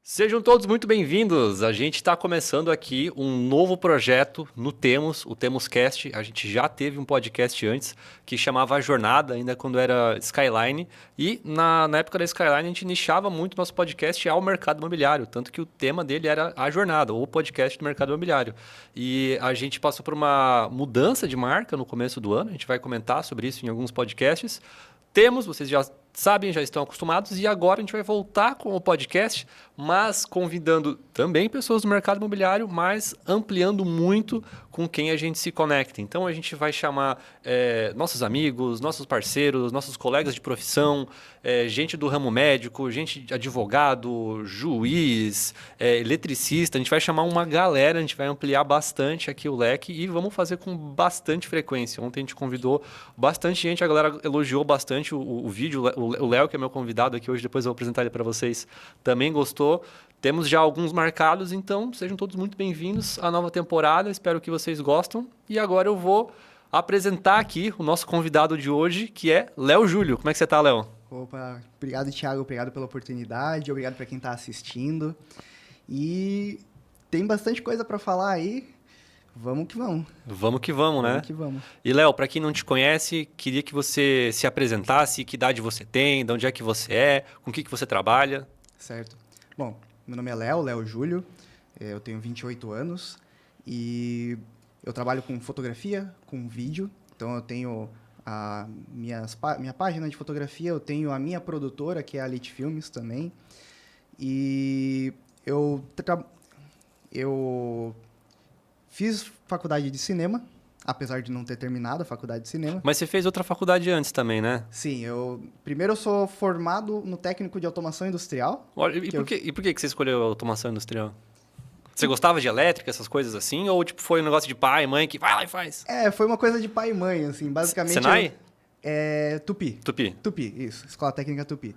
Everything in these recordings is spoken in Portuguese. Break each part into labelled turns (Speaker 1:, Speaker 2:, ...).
Speaker 1: Sejam todos muito bem-vindos. A gente está começando aqui um novo projeto no Temos, o Temos Cast. A gente já teve um podcast antes que chamava A Jornada, ainda quando era Skyline. E na época da Skyline a gente nichava muito nosso podcast ao mercado imobiliário, tanto que o tema dele era A Jornada, ou podcast do mercado imobiliário. E a gente passou por uma mudança de marca no começo do ano, a gente vai comentar sobre isso em alguns podcasts. Temos, vocês já sabem, já estão acostumados, e agora a gente vai voltar com o podcast, mas convidando também pessoas do mercado imobiliário, mas ampliando muito com quem a gente se conecta. Então a gente vai chamar nossos amigos, nossos parceiros, nossos colegas de profissão, gente do ramo médico, gente de advogado, juiz, eletricista. A gente vai chamar uma galera, a gente vai ampliar bastante aqui o leque e vamos fazer com bastante frequência. Ontem a gente convidou bastante gente, a galera elogiou bastante o vídeo. O Léo, que é meu convidado aqui hoje, depois eu vou apresentar ele para vocês, também gostou. Temos já alguns marcados, então sejam todos muito bem-vindos à nova temporada. Espero que vocês gostem. E agora eu vou apresentar aqui o nosso convidado de hoje, que é Léo Júlio. Como é que você tá, Léo?
Speaker 2: Opa, obrigado, Thiago. Obrigado pela oportunidade. Obrigado para quem está assistindo. E tem bastante coisa para falar aí. Vamos que vamos.
Speaker 1: Vamos que vamos, né?
Speaker 2: Vamos que vamos.
Speaker 1: E, Léo, para quem não te conhece, queria que você se apresentasse, que idade você tem, de onde é que você é, com o que você trabalha.
Speaker 2: Certo. Bom, meu nome é Léo Júlio, eu tenho 28 anos e eu trabalho com fotografia, com vídeo. Então, eu tenho a minha página de fotografia, eu tenho a minha produtora, que é a Lit Filmes também. E eu fiz faculdade de cinema, apesar de não ter terminado a faculdade de cinema.
Speaker 1: Mas você fez outra faculdade antes também, né?
Speaker 2: Sim, primeiro eu sou formado no técnico de automação industrial.
Speaker 1: E por que você escolheu a automação industrial? Você gostava de elétrica, essas coisas assim? Ou tipo, foi um negócio de pai, mãe, que vai lá e faz?
Speaker 2: Foi uma coisa de pai e mãe, assim, basicamente.
Speaker 1: Senai?
Speaker 2: Tupi.
Speaker 1: Tupi.
Speaker 2: Tupi, isso, Escola Técnica Tupi.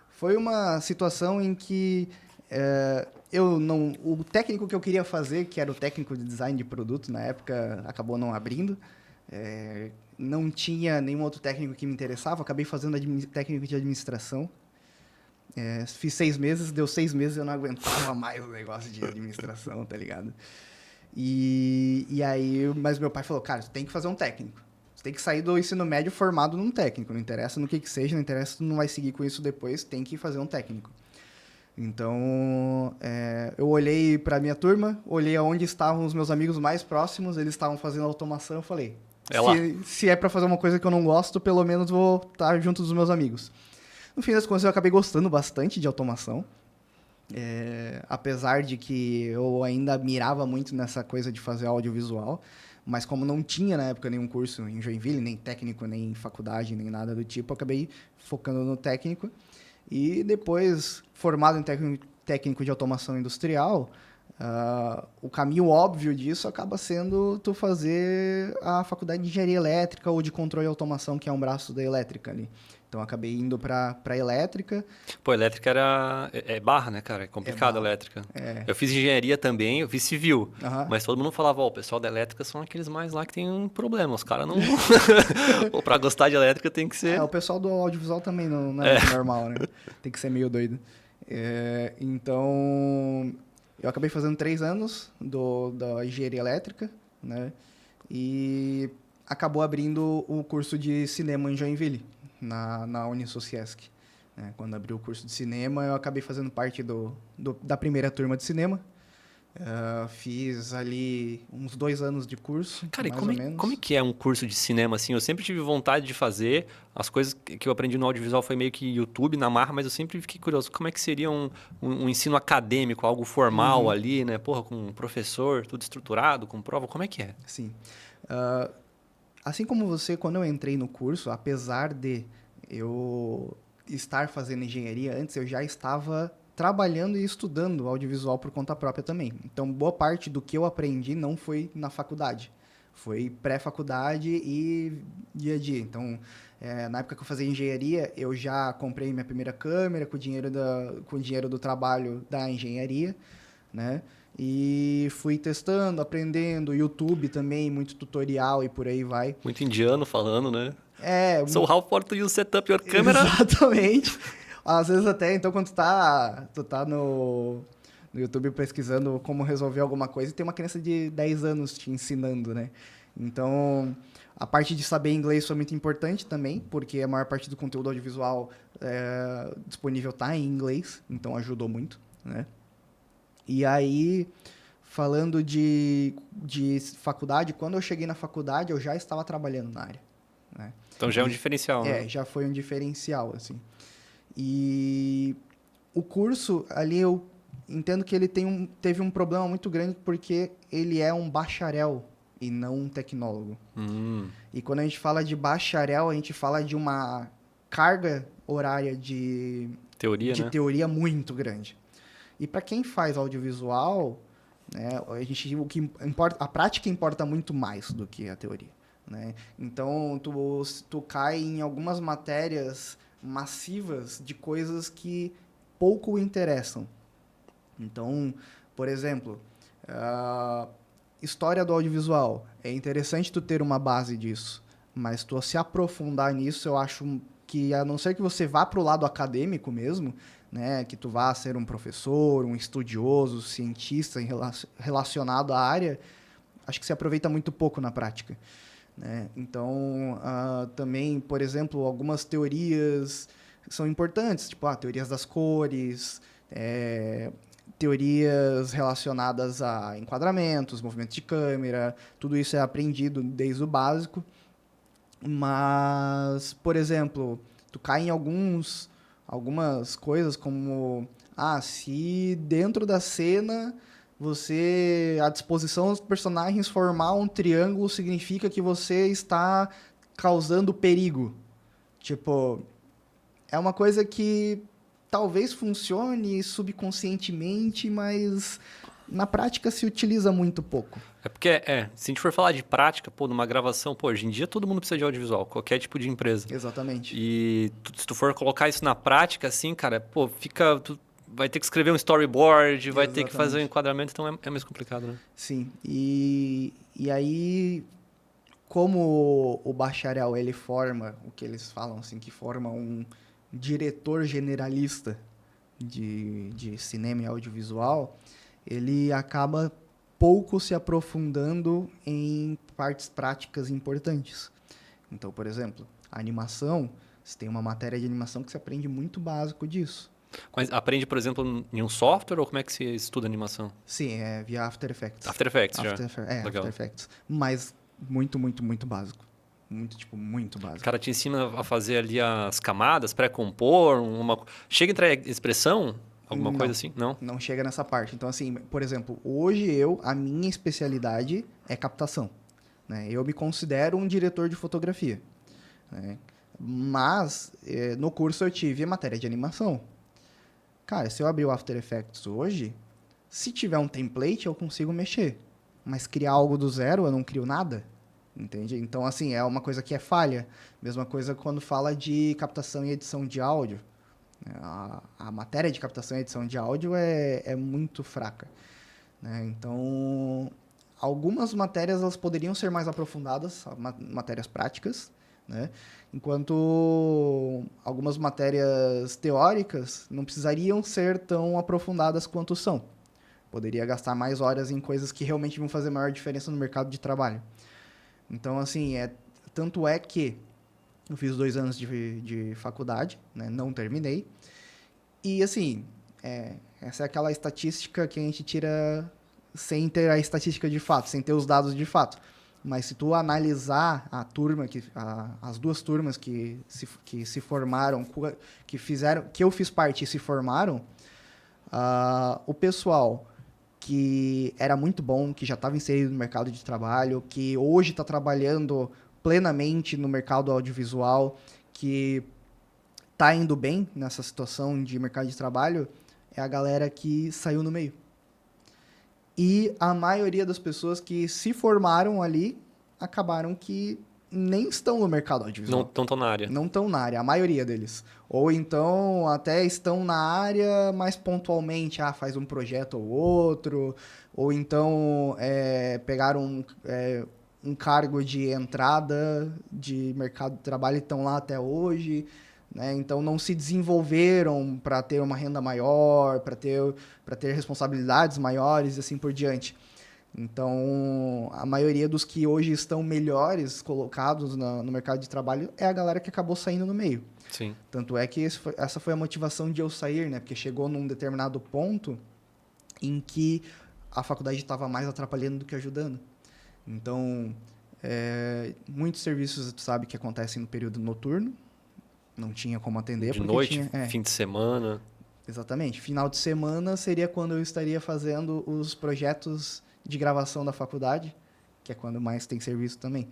Speaker 2: Foi uma situação em que o técnico que eu queria fazer, que era o técnico de design de produto, na época acabou não abrindo. Não tinha nenhum outro técnico que me interessava, acabei fazendo técnico de administração. Fiz 6 meses, deu 6 meses e eu não aguentava mais o negócio de administração, tá ligado? E aí, mas meu pai falou, cara, você tem que fazer um técnico. Você tem que sair do ensino médio formado num técnico. Não interessa no que seja, não interessa se tu não vai seguir com isso depois, tem que fazer um técnico. Então, eu olhei para minha turma, olhei aonde estavam os meus amigos mais próximos, eles estavam fazendo automação, eu falei, se é para fazer uma coisa que eu não gosto, pelo menos vou estar junto dos meus amigos. No fim das contas, eu acabei gostando bastante de automação, apesar de que eu ainda mirava muito nessa coisa de fazer audiovisual, mas como não tinha na época nenhum curso em Joinville, nem técnico, nem faculdade, nem nada do tipo, eu acabei focando no técnico. E depois, formado em técnico de automação industrial, o caminho óbvio disso acaba sendo tu fazer a faculdade de engenharia elétrica ou de controle e automação, que é um braço da elétrica ali. Então, acabei indo para elétrica.
Speaker 1: Pô, elétrica é barra, né, cara? É complicado a elétrica. Eu fiz engenharia também, eu fiz civil. Mas todo mundo falava, o pessoal da elétrica são aqueles mais lá que tem um problema. Os caras não... Ou para gostar de elétrica tem que ser...
Speaker 2: O pessoal do audiovisual também não é normal, né? Tem que ser meio doido. Então, eu acabei fazendo 3 anos da engenharia elétrica, né? E acabou abrindo o curso de cinema em Joinville, na Unisociesc. Quando abriu o curso de cinema, eu acabei fazendo parte da primeira turma de cinema. Fiz ali uns 2 anos de curso,
Speaker 1: cara,
Speaker 2: mais ou menos.
Speaker 1: Como é que é um curso de cinema, assim? Eu sempre tive vontade de fazer. As coisas que eu aprendi no audiovisual foi meio que YouTube, na marra, mas eu sempre fiquei curioso. Como é que seria um ensino acadêmico, algo formal ali, né? Porra, com um professor, tudo estruturado, com prova. Como é que é?
Speaker 2: Sim. Assim como você, quando eu entrei no curso, apesar de eu estar fazendo engenharia antes, eu já estava trabalhando e estudando audiovisual por conta própria também. Então, boa parte do que eu aprendi não foi na faculdade. Foi pré-faculdade e dia a dia. Então, na época que eu fazia engenharia, eu já comprei minha primeira câmera com o dinheiro do trabalho da engenharia, né? E fui testando, aprendendo, YouTube também, muito tutorial e por aí vai.
Speaker 1: Muito indiano falando, né? So how far to you set up your camera?
Speaker 2: Exatamente. Às vezes até, então, quando tu tá no YouTube pesquisando como resolver alguma coisa, e tem uma criança de 10 anos te ensinando, né? Então, a parte de saber inglês foi muito importante também, porque a maior parte do conteúdo audiovisual disponível tá em inglês, então ajudou muito, né? E aí, falando de faculdade, quando eu cheguei na faculdade, eu já estava trabalhando na área, né?
Speaker 1: Então já é um diferencial, né?
Speaker 2: Já foi um diferencial, assim. E o curso ali eu entendo que ele teve um problema muito grande porque ele é um bacharel e não um tecnólogo. E quando a gente fala de bacharel, a gente fala de uma carga horária de
Speaker 1: Teoria, né?
Speaker 2: teoria muito grande. E para quem faz audiovisual, né, o que importa, a prática importa muito mais do que a teoria, né? Então, tu cai em algumas matérias massivas de coisas que pouco interessam. Então, por exemplo, história do audiovisual. É interessante tu ter uma base disso, mas tu se aprofundar nisso, eu acho que, a não ser que você vá para o lado acadêmico mesmo, né, que tu vá ser um professor, um estudioso, cientista relacionado à área, acho que se aproveita muito pouco na prática, né? Então, também, por exemplo, algumas teorias são importantes, tipo, teorias das cores, teorias relacionadas a enquadramentos, movimentos de câmera, tudo isso é aprendido desde o básico. Mas, por exemplo, tu cai em algumas coisas como, se dentro da cena a disposição dos personagens formar um triângulo significa que você está causando perigo. Tipo, é uma coisa que talvez funcione subconscientemente, mas na prática se utiliza muito pouco.
Speaker 1: É porque, se a gente for falar de prática, numa gravação, hoje em dia todo mundo precisa de audiovisual, qualquer tipo de empresa.
Speaker 2: Exatamente.
Speaker 1: E se tu for colocar isso na prática, assim, cara, tu vai ter que escrever um storyboard, vai ter que fazer um enquadramento, então é mais complicado, né?
Speaker 2: Sim, e aí, como o bacharel, ele forma, o que eles falam, assim, que forma um diretor generalista de cinema e audiovisual, ele acaba pouco se aprofundando em partes práticas importantes. Então, por exemplo, a animação, você tem uma matéria de animação que você aprende muito básico disso.
Speaker 1: Mas aprende, por exemplo, em um software ou como é que se estuda animação?
Speaker 2: Sim, é via After Effects.
Speaker 1: After Effects já.
Speaker 2: Legal. After Effects. Mas muito, muito, muito básico. Muito básico.
Speaker 1: O cara te ensina a fazer ali as camadas, pré-compor, chega a entrar em expressão? Alguma coisa assim? Não?
Speaker 2: Não chega nessa parte. Então, assim, por exemplo, hoje a minha especialidade é captação, né? Eu me considero um diretor de fotografia, né? Mas, no curso eu tive matéria de animação. Cara, se eu abrir o After Effects hoje, se tiver um template, eu consigo mexer. Mas criar algo do zero, eu não crio nada. Entende? Então, assim, é uma coisa que é falha. Mesma coisa quando fala de captação e edição de áudio. A matéria de captação e edição de áudio é muito fraca, né? Então, algumas matérias elas poderiam ser mais aprofundadas, matérias práticas, né? Enquanto algumas matérias teóricas não precisariam ser tão aprofundadas quanto são. Poderia gastar mais horas em coisas que realmente vão fazer maior diferença no mercado de trabalho. Então, assim, tanto é que eu fiz 2 anos de faculdade, né? Não terminei. E, assim, essa é aquela estatística que a gente tira sem ter a estatística de fato, sem ter os dados de fato. Mas se tu analisar a turma, as 2 turmas que se formaram, que eu fiz parte e se formaram, o pessoal que era muito bom, que já estava inserido no mercado de trabalho, que hoje está trabalhando plenamente no mercado audiovisual, que está indo bem nessa situação de mercado de trabalho, é a galera que saiu no meio. E a maioria das pessoas que se formaram ali acabaram que nem estão no mercado audiovisual.
Speaker 1: Não estão na área.
Speaker 2: Não estão na área, a maioria deles. Ou então até estão na área, mas pontualmente, faz um projeto ou outro. Ou então pegaram um cargo de entrada de mercado de trabalho e estão lá até hoje. né? Então não se desenvolveram para ter uma renda maior, para ter responsabilidades maiores e assim por diante. Então, a maioria dos que hoje estão melhores colocados no mercado de trabalho é a galera que acabou saindo no meio.
Speaker 1: Sim.
Speaker 2: Tanto é que essa foi a motivação de eu sair, né? Porque chegou num determinado ponto em que a faculdade estava mais atrapalhando do que ajudando. Então, muitos serviços, tu sabe, que acontecem no período noturno, não tinha como atender.
Speaker 1: De
Speaker 2: porque
Speaker 1: noite,
Speaker 2: tinha,
Speaker 1: fim de semana.
Speaker 2: exatamente. Final de semana seria quando eu estaria fazendo os projetos de gravação da faculdade, que é quando mais tem serviço também.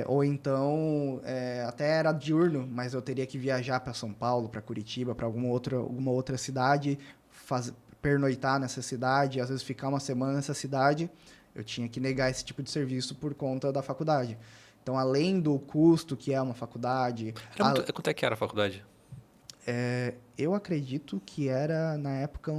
Speaker 2: Ou então, até era diurno, mas eu teria que viajar para São Paulo, para Curitiba, para alguma outra cidade, pernoitar nessa cidade, às vezes ficar uma semana nessa cidade. Eu tinha que negar esse tipo de serviço por conta da faculdade. Então, além do custo que é uma faculdade...
Speaker 1: Quanto é que era a faculdade?
Speaker 2: Eu acredito que era na época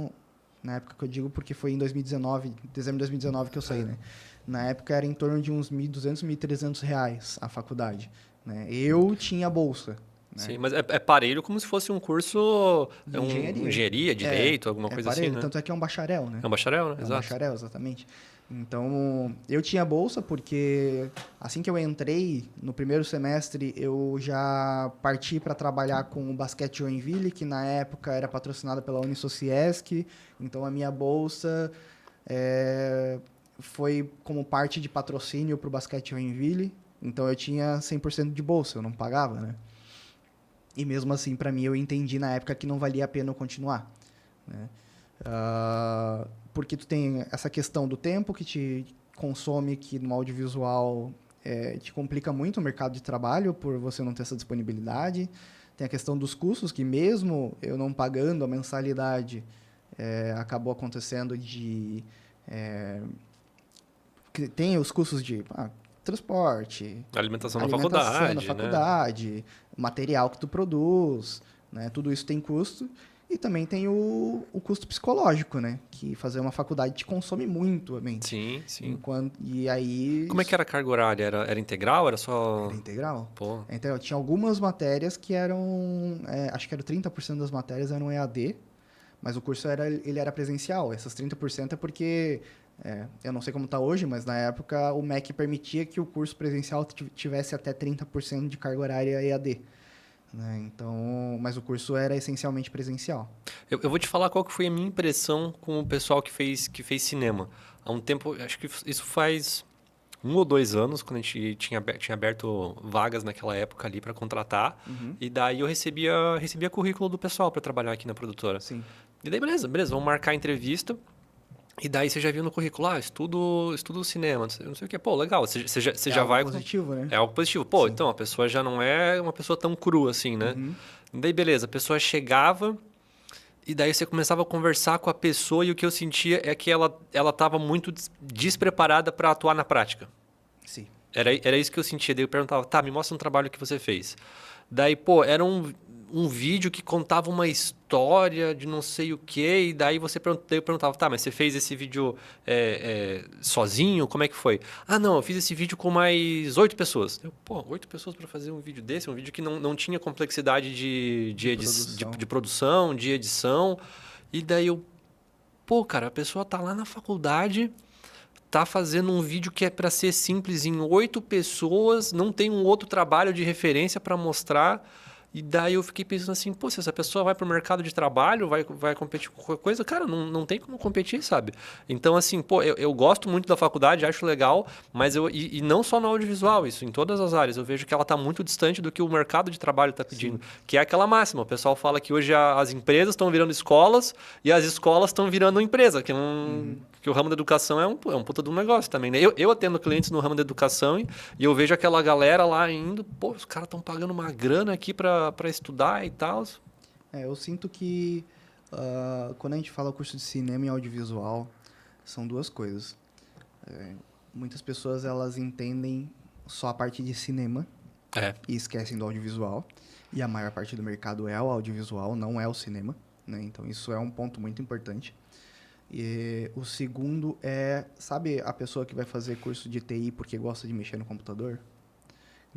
Speaker 2: que eu digo porque foi em 2019, dezembro de 2019 que eu saí, né? Na época era em torno de uns R$ 1.200, R$ 1.300 a faculdade, né? Eu tinha bolsa, né?
Speaker 1: Sim, mas é parelho como se fosse um curso...
Speaker 2: De engenharia.
Speaker 1: Engenharia, direito, alguma coisa
Speaker 2: parelho,
Speaker 1: assim, né?
Speaker 2: tanto é que é um bacharel, né?
Speaker 1: É um bacharel, né?
Speaker 2: É um
Speaker 1: Exato.
Speaker 2: bacharel, exatamente. Então, eu tinha bolsa porque assim que eu entrei, no primeiro semestre, eu já parti para trabalhar com o Basquete Joinville, que na época era patrocinada pela Unisociesc. Então, a minha bolsa foi como parte de patrocínio para o Basquete Joinville. Então, eu tinha 100% de bolsa, eu não pagava, né? E mesmo assim, para mim, eu entendi na época que não valia a pena eu continuar, né? Porque tu tem essa questão do tempo que te consome, que no audiovisual te complica muito o mercado de trabalho por você não ter essa disponibilidade. Tem a questão dos custos, que mesmo eu não pagando a mensalidade, acabou acontecendo de... que tem os custos de transporte,
Speaker 1: Alimentação na
Speaker 2: alimentação
Speaker 1: faculdade,
Speaker 2: né? Material que tu produz, né? Tudo isso tem custo. E também tem o custo psicológico, né? Que fazer uma faculdade te consome muito a mente.
Speaker 1: Sim, sim.
Speaker 2: E aí...
Speaker 1: Como é que era a carga horária? Era integral? Era só...
Speaker 2: Era integral.
Speaker 1: Pô.
Speaker 2: Então, tinha algumas matérias que eram... acho que era 30% das matérias eram EAD, mas o curso ele era presencial. Essas 30% é porque... eu não sei como está hoje, mas na época o MEC permitia que o curso presencial tivesse até 30% de carga horária EAD. Né? Então, mas o curso era essencialmente presencial.
Speaker 1: Eu vou te falar qual que foi a minha impressão com o pessoal que fez cinema. Há um tempo, acho que isso faz 1 ou 2 anos, quando a gente tinha aberto vagas naquela época ali para contratar.
Speaker 2: Uhum.
Speaker 1: E daí eu recebia currículo do pessoal para trabalhar aqui na produtora.
Speaker 2: Sim.
Speaker 1: E daí, beleza, vamos marcar a entrevista. E daí você já viu no currículo, estudo cinema, não sei o quê. Pô, legal, você já vai...
Speaker 2: É algo positivo, né?
Speaker 1: É algo positivo. Pô,
Speaker 2: Sim.
Speaker 1: então a pessoa já não é uma pessoa tão crua assim, né?
Speaker 2: Uhum.
Speaker 1: E daí, beleza, a pessoa chegava e daí você começava a conversar com a pessoa e o que eu sentia é que ela estava muito despreparada para atuar na prática.
Speaker 2: Sim.
Speaker 1: Era isso que eu sentia. Daí eu perguntava, tá, me mostra um trabalho que você fez. Daí, pô, era um vídeo que contava uma história de não sei o quê, e daí eu perguntava, tá, mas você fez esse vídeo sozinho? Como é que foi? Ah, não, eu fiz esse vídeo com mais 8 pessoas. Pô, 8 pessoas para fazer um vídeo desse? Um vídeo que não tinha complexidade de produção, de edição. E daí pô, cara, a pessoa tá lá na faculdade... tá fazendo um vídeo que é para ser simples em 8 pessoas, não tem um outro trabalho de referência para mostrar. E daí eu fiquei pensando assim, pô, se essa pessoa vai para o mercado de trabalho, vai competir com qualquer coisa, cara, não tem como competir, sabe? Então, assim, pô, eu gosto muito da faculdade, acho legal, mas e não só no audiovisual, isso em todas as áreas. Eu vejo que ela está muito distante do que o mercado de trabalho está pedindo. Sim. Que é aquela máxima. O pessoal fala que hoje as empresas estão virando escolas e as escolas estão virando empresa, que que o ramo da educação é um puta de um negócio também, né? Eu atendo clientes no ramo da educação e eu vejo aquela galera lá indo, pô, os caras estão pagando uma grana aqui para estudar e tal.
Speaker 2: Eu sinto que quando a gente fala curso de cinema e audiovisual, são duas coisas. Muitas pessoas elas entendem só a parte de cinema e esquecem do audiovisual. E a maior parte do mercado é o audiovisual, não é o cinema, né? Então isso é um ponto muito importante. E o segundo sabe a pessoa que vai fazer curso de TI porque gosta de mexer no computador?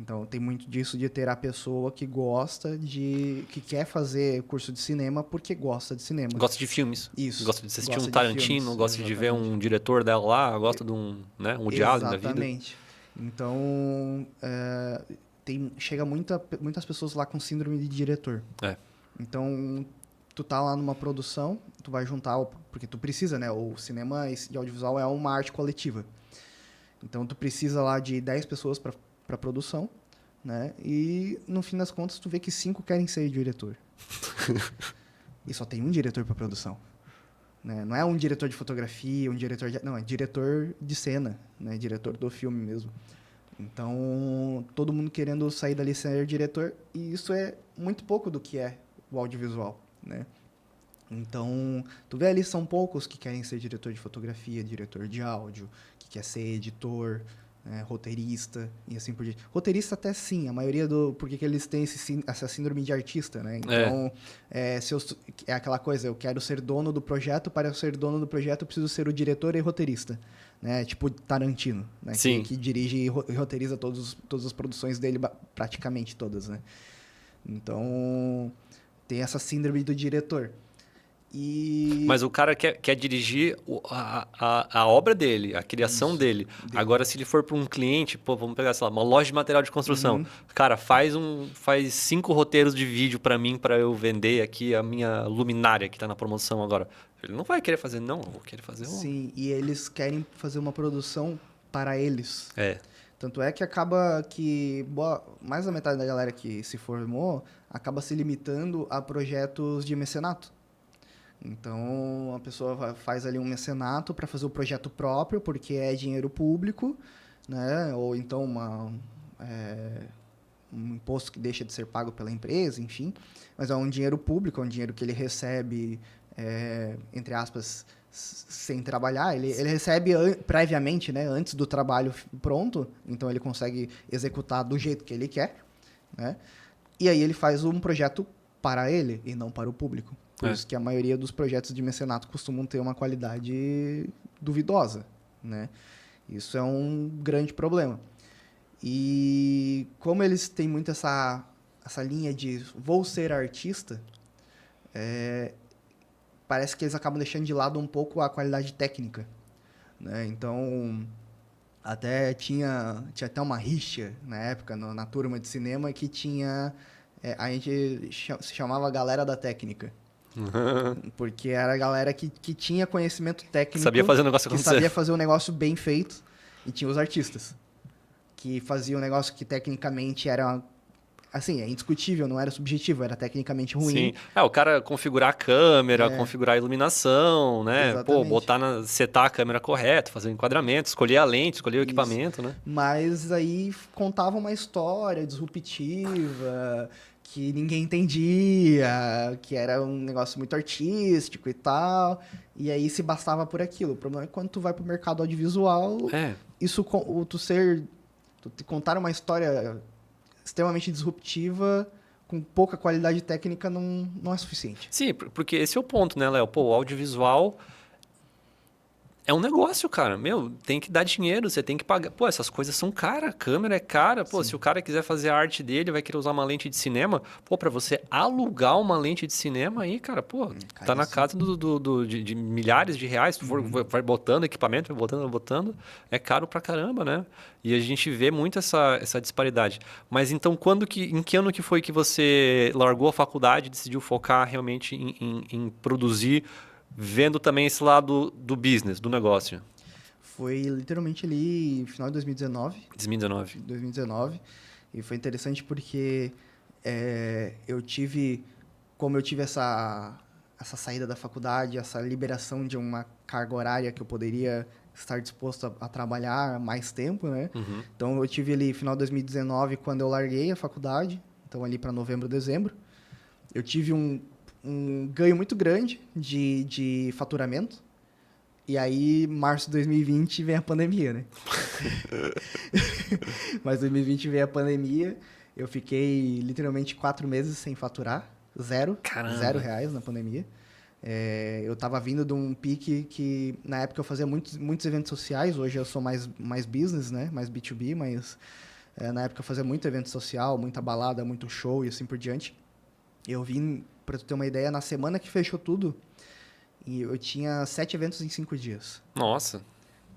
Speaker 2: Então, tem muito disso de ter a pessoa que gosta que quer fazer curso de cinema porque gosta de cinema.
Speaker 1: Gosta de filmes.
Speaker 2: Isso.
Speaker 1: Gosta de assistir
Speaker 2: Gosta
Speaker 1: um
Speaker 2: de
Speaker 1: Tarantino,
Speaker 2: filmes,
Speaker 1: gosta de ver
Speaker 2: exatamente.
Speaker 1: um diretor dela lá, gosta de um, né, um Woody Allen da vida.
Speaker 2: Exatamente. Então, chega muitas pessoas lá com síndrome de diretor.
Speaker 1: É.
Speaker 2: Então, tu tá lá numa produção, tu vai juntar, porque tu precisa, né? O cinema e audiovisual é uma arte coletiva. Então, tu precisa lá de 10 pessoas para produção, né? E, no fim das contas, tu vê que 5 querem ser diretor. E só tem um diretor para produção. Né? Não é um diretor de fotografia, não, é diretor de cena, né? Diretor do filme mesmo. Então, todo mundo querendo sair dali ser diretor, e isso é muito pouco do que é o audiovisual, né? Então, tu vê ali, são poucos que querem ser diretor de fotografia, diretor de áudio, que quer ser editor, né, roteirista e assim por diante. Roteirista até sim, a maioria porque que eles têm essa síndrome de artista, né? Então, é aquela coisa, eu quero ser dono do projeto, para eu ser dono do projeto eu preciso ser o diretor e roteirista, né? Tipo Tarantino, né?
Speaker 1: Sim.
Speaker 2: Que dirige e roteiriza todas as produções dele, praticamente todas, né? Então, tem essa síndrome do diretor.
Speaker 1: Mas o cara quer dirigir a obra dele, a criação dele. Agora, se ele for para um cliente, pô, vamos pegar, sei lá, uma loja de material de construção.
Speaker 2: Uhum.
Speaker 1: Cara, faz 5 roteiros de vídeo para mim, para eu vender aqui a minha luminária que está na promoção agora. Ele não vai querer fazer, não. Eu vou querer fazer
Speaker 2: Sim, e eles querem fazer uma produção para eles.
Speaker 1: É.
Speaker 2: Tanto é que acaba que mais da metade da galera que se formou acaba se limitando a projetos de mecenato. Então, a pessoa faz ali um mecenato para fazer o projeto próprio, porque é dinheiro público, né? Ou então um imposto que deixa de ser pago pela empresa, enfim. Mas é um dinheiro público, é um dinheiro que ele recebe, entre aspas, sem trabalhar. Ele recebe previamente, né? Antes do trabalho pronto, então ele consegue executar do jeito que ele quer, né? E aí ele faz um projeto para ele e não para o público. Por isso que a maioria dos projetos de mecenato costumam ter uma qualidade duvidosa, né? Isso é um grande problema. E como eles têm muito essa linha de vou ser artista, parece que eles acabam deixando de lado um pouco a qualidade técnica, né? Então, tinha até uma rixa na época, na turma de cinema, que tinha... a gente se chamava a galera da técnica. Porque era a galera que tinha conhecimento técnico.
Speaker 1: Sabia fazer o negócio acontecer.
Speaker 2: Que sabia fazer um negócio bem feito. E tinha os artistas. Que faziam um negócio que tecnicamente era... Assim, é indiscutível, não era subjetivo, era tecnicamente ruim.
Speaker 1: Sim. O cara configurar a câmera, configurar a iluminação, né?
Speaker 2: Exatamente.
Speaker 1: Pô, setar a câmera correta, fazer o enquadramento, escolher a lente, escolher o equipamento, né?
Speaker 2: Mas aí contava uma história disruptiva, que ninguém entendia, que era um negócio muito artístico e tal, e aí se bastava por aquilo. O problema é que quando tu vai pro mercado audiovisual, tu te contar uma história extremamente disruptiva, com pouca qualidade técnica, não é suficiente.
Speaker 1: Sim, porque esse é o ponto, né, Léo? Pô, o audiovisual é um negócio, cara. Meu, tem que dar dinheiro, você tem que pagar. Pô, essas coisas são caras, a câmera é cara. Pô, se o cara quiser fazer a arte dele, vai querer usar uma lente de cinema. Pô, pra você alugar uma lente de cinema aí, cara, pô, tá na casa de milhares de reais. Se tu for, vai botando equipamento, vai botando. É caro pra caramba, né? E a gente vê muito essa disparidade. Mas então, em que ano que foi que você largou a faculdade e decidiu focar realmente em produzir, vendo também esse lado do business, do negócio?
Speaker 2: Foi literalmente ali, final de 2019.
Speaker 1: 2019.
Speaker 2: E foi interessante porque como eu tive essa saída da faculdade, essa liberação de uma carga horária que eu poderia estar disposto a trabalhar mais tempo, né?
Speaker 1: Uhum.
Speaker 2: Então, eu tive ali, final de 2019, quando eu larguei a faculdade, então ali para novembro, dezembro, eu tive um ganho muito grande de faturamento. E aí, março de 2020, vem a pandemia, né? Mas 2020 veio a pandemia, eu fiquei literalmente 4 meses sem faturar, zero.
Speaker 1: Caramba.
Speaker 2: R$0 na pandemia. Eu estava vindo de um pique que, na época, eu fazia muitos eventos sociais, hoje eu sou mais business, né? Mais B2B, mas Na época eu fazia muito evento social, muita balada, muito show e assim por diante. Eu vim, pra tu ter uma ideia, na semana que fechou tudo, e eu tinha 7 eventos em 5 dias.
Speaker 1: Nossa.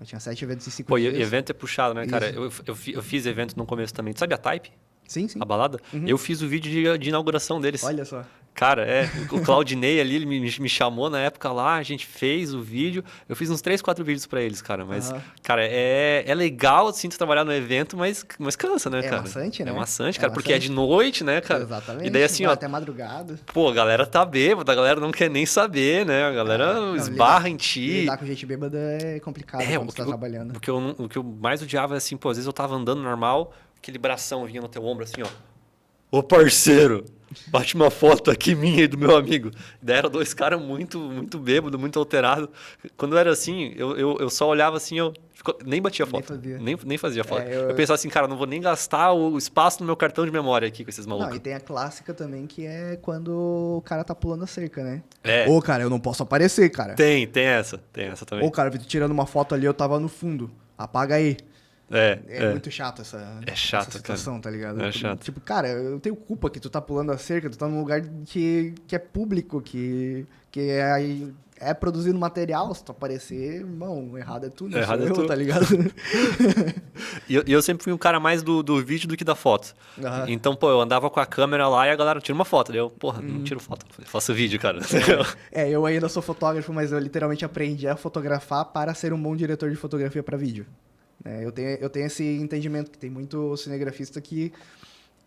Speaker 2: Eu tinha 7 eventos em 5
Speaker 1: Pô, e
Speaker 2: dias.
Speaker 1: evento é puxado, né, cara?
Speaker 2: Isso.
Speaker 1: Eu fiz evento no começo também. Tu sabe a Type?
Speaker 2: Sim, sim.
Speaker 1: A balada?
Speaker 2: Uhum.
Speaker 1: Eu fiz o vídeo de inauguração deles.
Speaker 2: Olha só.
Speaker 1: Cara, o Claudinei ali, ele me chamou na época lá, a gente fez o vídeo. Eu fiz uns 3, 4 vídeos pra eles, cara. Mas, cara, é legal, assim, tu trabalhar no evento, mas cansa, né, cara?
Speaker 2: É maçante, né?
Speaker 1: É maçante, cara, porque é de noite, né, cara?
Speaker 2: Exatamente.
Speaker 1: E daí, assim,
Speaker 2: vai
Speaker 1: ó,
Speaker 2: até madrugada.
Speaker 1: pô, a galera tá bêbada, a galera não quer nem saber, né? A galera
Speaker 2: Não,
Speaker 1: esbarra em ti.
Speaker 2: Lidar com gente bêbada é complicado quando você tá trabalhando.
Speaker 1: O que eu mais odiava é assim, pô, às vezes eu tava andando normal, aquele bração vinha no teu ombro assim, ó. Ô parceiro, bate uma foto aqui minha e do meu amigo. Daí eram 2 caras muito bêbados, muito alterados. Quando eu era assim, eu só olhava assim, nem batia foto. Nem fazia foto. Eu pensava assim, cara, não vou nem gastar o espaço no meu cartão de memória aqui com esses malucos.
Speaker 2: Não, e tem a clássica também, que é quando o cara tá pulando a cerca, né?
Speaker 1: É.
Speaker 2: Ô, cara, eu não posso aparecer, cara.
Speaker 1: Tem essa também.
Speaker 2: Ô, cara, eu vi tu tirando uma foto ali, eu tava no fundo. Apaga aí. É muito chato essa situação, tá ligado?
Speaker 1: É chato.
Speaker 2: Tipo, cara, eu tenho culpa que tu tá pulando a cerca, tu tá num lugar que é público, que é produzindo material, se tu aparecer, irmão, errado é tu, não sou eu, tá ligado?
Speaker 1: E eu sempre fui um cara mais do vídeo do que da foto.
Speaker 2: Uhum.
Speaker 1: Então, pô, eu andava com a câmera lá e a galera tira uma foto. Daí eu, porra, não tiro foto, eu faço vídeo, cara.
Speaker 2: Eu ainda sou fotógrafo, mas eu literalmente aprendi a fotografar para ser um bom diretor de fotografia para vídeo. Eu tenho esse entendimento que tem muito cinegrafista que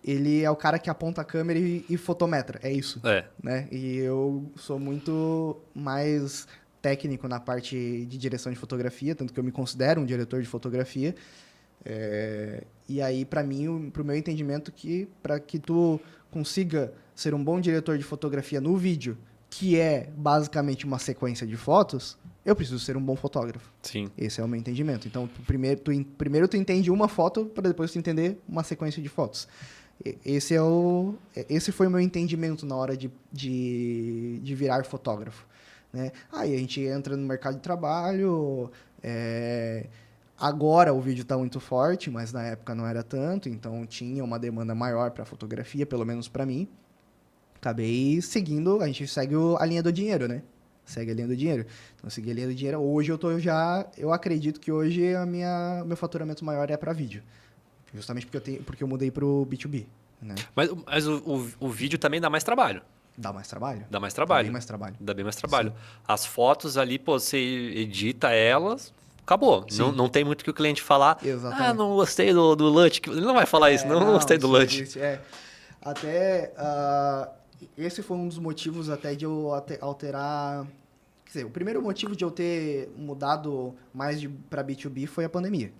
Speaker 2: ele é o cara que aponta a câmera e fotometra, é isso. Né? E eu sou muito mais técnico na parte de direção de fotografia, tanto que eu me considero um diretor de fotografia. E aí, para mim, pro meu entendimento, que para que tu consiga ser um bom diretor de fotografia no vídeo, que é basicamente uma sequência de fotos, eu preciso ser um bom fotógrafo.
Speaker 1: Sim.
Speaker 2: Esse é o meu entendimento. Então, primeiro tu entende uma foto para depois tu entender uma sequência de fotos. Esse foi o meu entendimento na hora de virar fotógrafo. Né? Aí a gente entra no mercado de trabalho. Agora o vídeo está muito forte, mas na época não era tanto. Então tinha uma demanda maior para fotografia, pelo menos para mim. Acabei seguindo, a gente segue a linha do dinheiro, né? Segue a linha do dinheiro. Então, eu segui a linha do dinheiro. Hoje eu acredito que hoje meu faturamento maior é para vídeo. Justamente porque eu mudei pro B2B, né?
Speaker 1: Mas o vídeo também dá mais trabalho.
Speaker 2: Dá mais trabalho?
Speaker 1: Dá mais trabalho.
Speaker 2: Dá bem mais trabalho.
Speaker 1: Dá bem mais trabalho.
Speaker 2: Sim.
Speaker 1: As fotos ali, pô, você edita elas, acabou. Não tem muito que o cliente falar.
Speaker 2: Exatamente.
Speaker 1: Ah, não gostei do LUT. Ele não vai falar isso, não gostei do LUT.
Speaker 2: Até esse foi um dos motivos até de eu alterar. Quer dizer, o primeiro motivo de eu ter mudado mais para B2B foi a pandemia.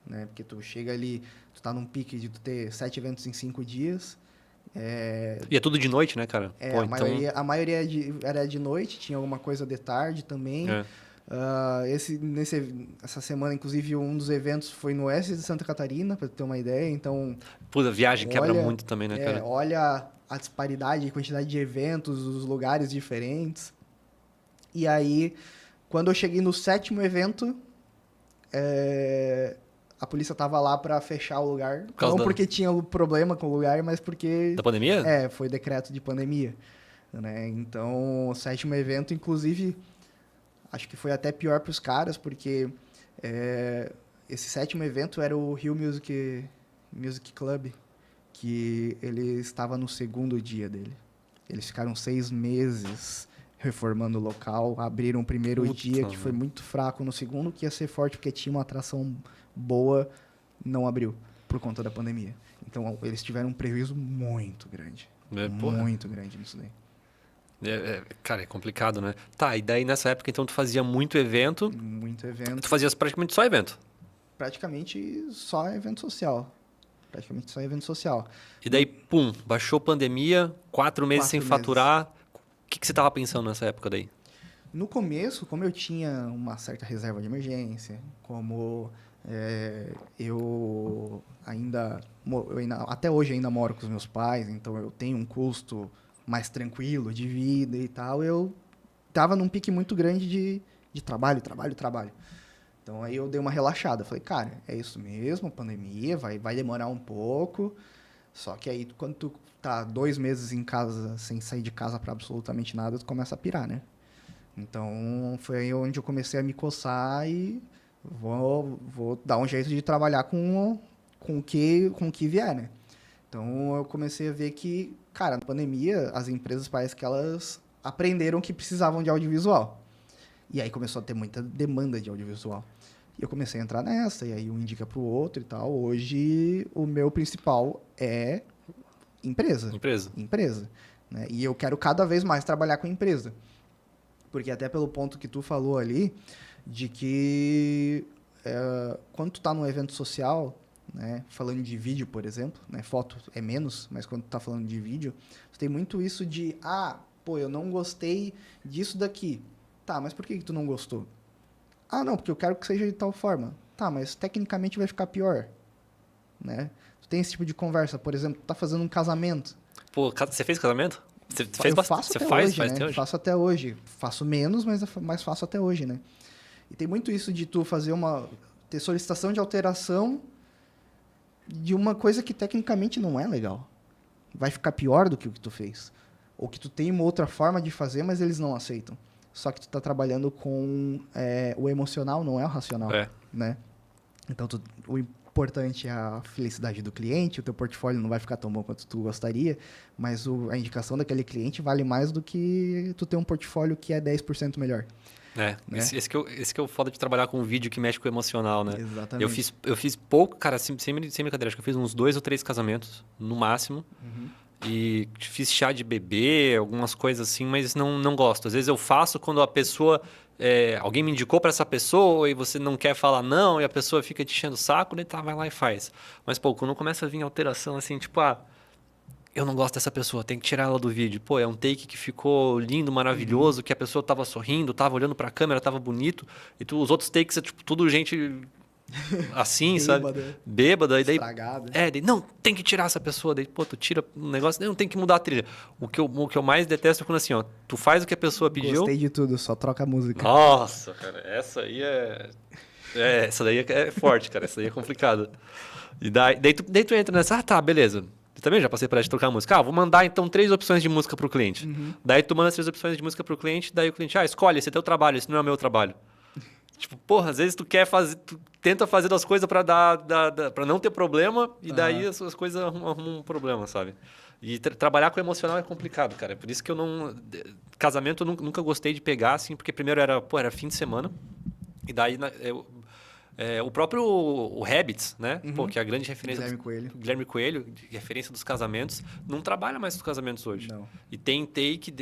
Speaker 2: Né? Porque tu chega ali, tu tá num pique de tu ter 7 eventos em 5 dias.
Speaker 1: E é tudo de noite, né, cara? Pô,
Speaker 2: a maioria era de noite, tinha alguma coisa de tarde também. Essa semana, inclusive, um dos eventos foi no oeste de Santa Catarina, para ter uma ideia. Então,
Speaker 1: puta, a viagem quebra muito também, né, cara?
Speaker 2: Olha a disparidade, a quantidade de eventos, os lugares diferentes. E aí, quando eu cheguei no 7º evento, a polícia tava lá para fechar o lugar. Não porque tinha problema com o lugar, mas porque...
Speaker 1: Da pandemia?
Speaker 2: Foi decreto de pandemia. Né? Então, o 7º evento, inclusive, acho que foi até pior para os caras, porque esse 7º evento era o Rio Music Club, que ele estava no 2º dia dele. Eles ficaram 6 meses reformando o local, abriram o primeiro dia, que foi muito fraco, no segundo, que ia ser forte, porque tinha uma atração boa, não abriu, por conta da pandemia. Então, eles tiveram um prejuízo muito grande. Muito grande nisso daí.
Speaker 1: Cara, é complicado, né? Tá, e daí nessa época, então, tu fazia muito evento.
Speaker 2: Muito evento.
Speaker 1: Tu fazias praticamente só evento.
Speaker 2: Praticamente só evento social.
Speaker 1: E daí, pum, baixou a pandemia, 4 meses sem faturar. O que você tava pensando nessa época daí?
Speaker 2: No começo, como eu tinha uma certa reserva de emergência, como eu ainda até hoje ainda moro com os meus pais, então eu tenho um custo mais tranquilo de vida e tal, eu tava num pique muito grande de trabalho. Então aí eu dei uma relaxada. Falei, cara, é isso mesmo, pandemia, vai demorar um pouco. Só que aí quando tu tá 2 meses em casa, sem sair de casa pra absolutamente nada, tu começa a pirar, né? Então foi aí onde eu comecei a me coçar e vou dar um jeito de trabalhar com o que vier, né? Então eu comecei a ver que, cara, na pandemia, as empresas parece que elas aprenderam que precisavam de audiovisual. E aí começou a ter muita demanda de audiovisual. E eu comecei a entrar nessa, e aí um indica pro outro e tal. Hoje o meu principal é empresa.
Speaker 1: Empresa.
Speaker 2: Empresa. Né? E eu quero cada vez mais trabalhar com empresa. Porque até pelo ponto que tu falou ali, de que quando tu tá num evento social, né, falando de vídeo, por exemplo, né, foto é menos, mas quando tu tá falando de vídeo, tu tem muito isso de, pô, eu não gostei disso daqui. Tá, mas por que tu não gostou? Não, porque eu quero que seja de tal forma. Tá, mas tecnicamente vai ficar pior, né? Tu tem esse tipo de conversa, por exemplo, tu tá fazendo um casamento.
Speaker 1: Pô, você fez casamento? Você fez
Speaker 2: Eu faço
Speaker 1: você
Speaker 2: até
Speaker 1: faz,
Speaker 2: hoje,
Speaker 1: faz
Speaker 2: né?
Speaker 1: até hoje?
Speaker 2: Faço até hoje. Faço menos, mas faço até hoje, né? E tem muito isso de tu ter solicitação de alteração de uma coisa que tecnicamente não é legal. Vai ficar pior do que o que tu fez. Ou que tu tem uma outra forma de fazer, mas eles não aceitam. Só que tu tá trabalhando com o emocional, não é o racional, né? Então, o importante é a felicidade do cliente, o teu portfólio não vai ficar tão bom quanto tu gostaria, mas a indicação daquele cliente vale mais do que tu ter um portfólio que é 10% melhor. Né?
Speaker 1: Esse que é o foda de trabalhar com um vídeo que mexe com o emocional, né?
Speaker 2: Exatamente.
Speaker 1: Eu fiz pouco, cara, sem brincadeira, acho que eu fiz uns 2 ou 3 casamentos, no máximo. E fiz chá de bebê, algumas coisas assim, mas não gosto. Às vezes eu faço quando a pessoa... alguém me indicou para essa pessoa e você não quer falar não e a pessoa fica te enchendo o saco, daí vai lá e faz. Mas, pô, quando começa a vir alteração assim, tipo, eu não gosto dessa pessoa, tem que tirar ela do vídeo. Pô, é um take que ficou lindo, maravilhoso, que a pessoa tava sorrindo, tava olhando pra câmera, tava bonito. E os outros takes é tipo, tudo gente assim, sabe? Bêbada. E daí,
Speaker 2: estragada.
Speaker 1: Não, tem que tirar essa pessoa. Daí, pô, tu tira um negócio, não, tem que mudar a trilha. O que eu mais detesto é quando assim, ó, tu faz o que a pessoa pediu.
Speaker 2: Gostei de tudo, só troca a música.
Speaker 1: Nossa, cara, essa aí essa daí é forte, cara, essa daí é complicada. E daí tu entra nessa, tá, beleza. Eu também já passei por essa de trocar a música. Vou mandar então 3 opções de música pro cliente. Daí tu manda as 3 opções de música pro cliente, daí o cliente, escolhe, esse é teu trabalho, esse não é o meu trabalho. Tipo, porra, às vezes tu quer fazer, tu tenta fazer das coisas pra para não ter problema e daí as coisas arrumam um problema, sabe? E trabalhar com emocional é complicado, cara. Por isso que eu não... Casamento eu nunca gostei de pegar, assim, porque primeiro era fim de semana. E daí o próprio Habits, né? Pô, que é a grande referência... Guilherme Coelho, de referência dos casamentos, não trabalha mais com os casamentos hoje.
Speaker 2: Não.
Speaker 1: E tem take...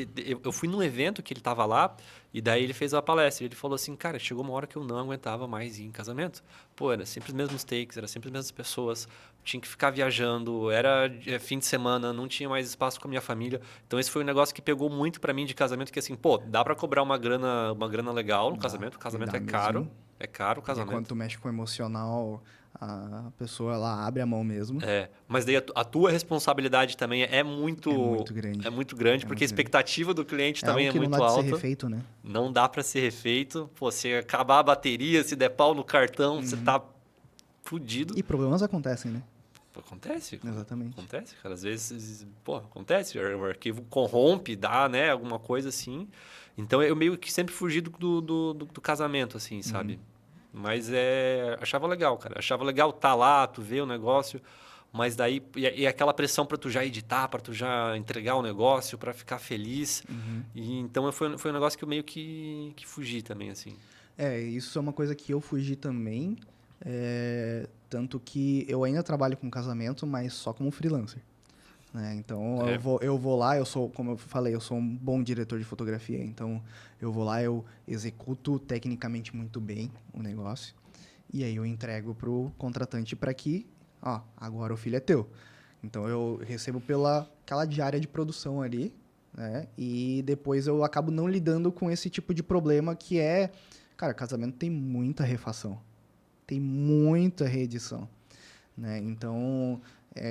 Speaker 1: Eu fui num evento que ele tava lá, e daí ele fez uma palestra. Ele falou assim, cara, chegou uma hora que eu não aguentava mais ir em casamento. Pô, era sempre os mesmos takes, era sempre as mesmas pessoas. Tinha que ficar viajando, era fim de semana, não tinha mais espaço com a minha família. Então esse foi um negócio que pegou muito pra mim de casamento, que assim, pô, dá pra cobrar uma grana legal no casamento. O casamento é caro.
Speaker 2: Mesmo.
Speaker 1: É caro o casamento.
Speaker 2: E quando tu mexe com o emocional, a pessoa ela abre a mão mesmo.
Speaker 1: Mas daí a tua responsabilidade também é muito
Speaker 2: grande.
Speaker 1: É muito grande, porque a expectativa do cliente também é muito alta.
Speaker 2: Não dá pra ser refeito, né?
Speaker 1: Não dá pra ser refeito. Pô, se acabar a bateria, se der pau no cartão, você tá fudido.
Speaker 2: E problemas acontecem, né?
Speaker 1: Acontece.
Speaker 2: Exatamente.
Speaker 1: Acontece, cara. Às vezes, acontece. O arquivo corrompe, dá, né? Alguma coisa assim. Então, eu meio que sempre fugi do casamento, assim, sabe? Mas achava legal, cara. Achava legal estar lá, tu ver o negócio. Mas daí... E aquela pressão pra tu já editar, pra tu já entregar o negócio, pra ficar feliz. E então, foi um negócio que eu meio que fugi também, assim.
Speaker 2: Isso é uma coisa que eu fugi também. Tanto que eu ainda trabalho com casamento, mas só como freelancer. Né? Então, eu vou lá, como eu falei, eu sou um bom diretor de fotografia, então eu vou lá, eu executo tecnicamente muito bem o negócio, e aí eu entrego pro contratante para que, agora o filho é teu. Então, eu recebo aquela diária de produção ali, né? E depois eu acabo não lidando com esse tipo de problema que cara, casamento tem muita refação, tem muita reedição. Né? Então,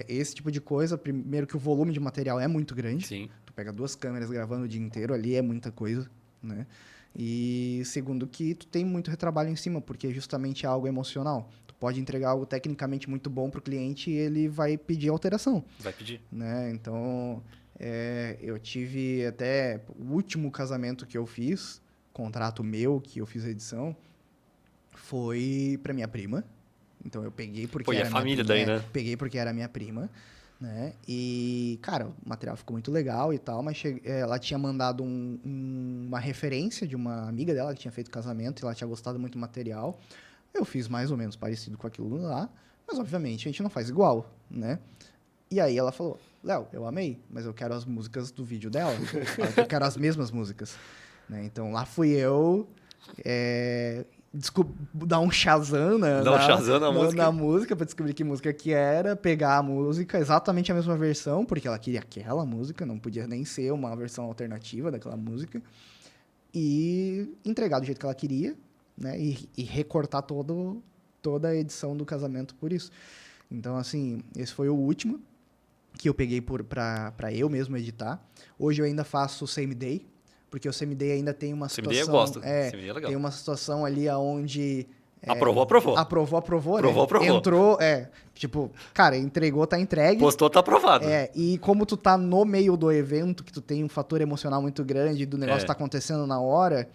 Speaker 2: esse tipo de coisa, primeiro que o volume de material é muito grande.
Speaker 1: Sim.
Speaker 2: Tu pega 2 câmeras gravando o dia inteiro ali, é muita coisa. Né? E segundo que tu tem muito retrabalho em cima, porque justamente é algo emocional. Tu pode entregar algo tecnicamente muito bom pro cliente e ele vai pedir alteração,
Speaker 1: Vai pedir.
Speaker 2: né? Então, eu tive até o último casamento que eu fiz, contrato meu, que eu fiz a edição, foi pra minha prima. Então eu peguei porque
Speaker 1: Pô, e
Speaker 2: era
Speaker 1: é
Speaker 2: minha
Speaker 1: família
Speaker 2: prima,
Speaker 1: daí, né?
Speaker 2: peguei porque era minha prima, né? E, cara, o material ficou muito legal e tal, mas ela tinha mandado uma referência de uma amiga dela que tinha feito casamento e ela tinha gostado muito do material. Eu fiz mais ou menos parecido com aquilo lá, mas obviamente a gente não faz igual, né? E aí ela falou, Léo, eu amei, mas eu quero as músicas do vídeo dela. Eu quero as mesmas músicas, né? Então lá fui eu dar um Shazam
Speaker 1: Dá um Shazam na música.
Speaker 2: na música pra descobrir que música que era, pegar a música, exatamente a mesma versão, porque ela queria aquela música, não podia nem ser uma versão alternativa daquela música, e entregar do jeito que ela queria, né? E recortar toda a edição do casamento por isso. Então, assim, esse foi o último que eu peguei pra eu mesmo editar. Hoje eu ainda faço o Same Day, porque o Same Day ainda tem uma situação...
Speaker 1: Same Day eu gosto. Same Day é legal.
Speaker 2: Tem uma situação ali onde...
Speaker 1: Aprovou.
Speaker 2: Aprovou, né?
Speaker 1: Aprovou.
Speaker 2: Entrou, tipo, cara, entregou, tá entregue.
Speaker 1: Postou, tá aprovado.
Speaker 2: E como tu tá no meio do evento, que tu tem um fator emocional muito grande, do negócio tá acontecendo na hora,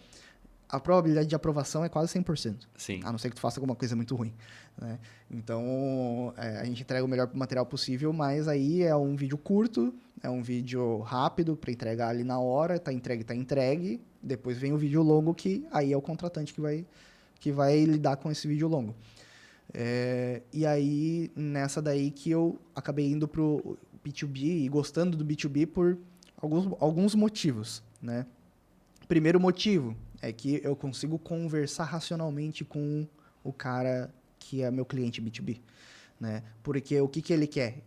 Speaker 2: a probabilidade de aprovação é quase 100%.
Speaker 1: Sim.
Speaker 2: A não ser que tu faça alguma coisa muito ruim, né? Então, a gente entrega o melhor material possível, mas aí é um vídeo curto, é um vídeo rápido para entregar ali na hora, tá entregue. Depois vem o vídeo longo, que aí é o contratante que vai lidar com esse vídeo longo. E aí, nessa daí que eu acabei indo pro B2B e gostando do B2B por alguns motivos, né? Primeiro motivo é que eu consigo conversar racionalmente com o cara que é meu cliente B2B, né? Porque o que ele quer?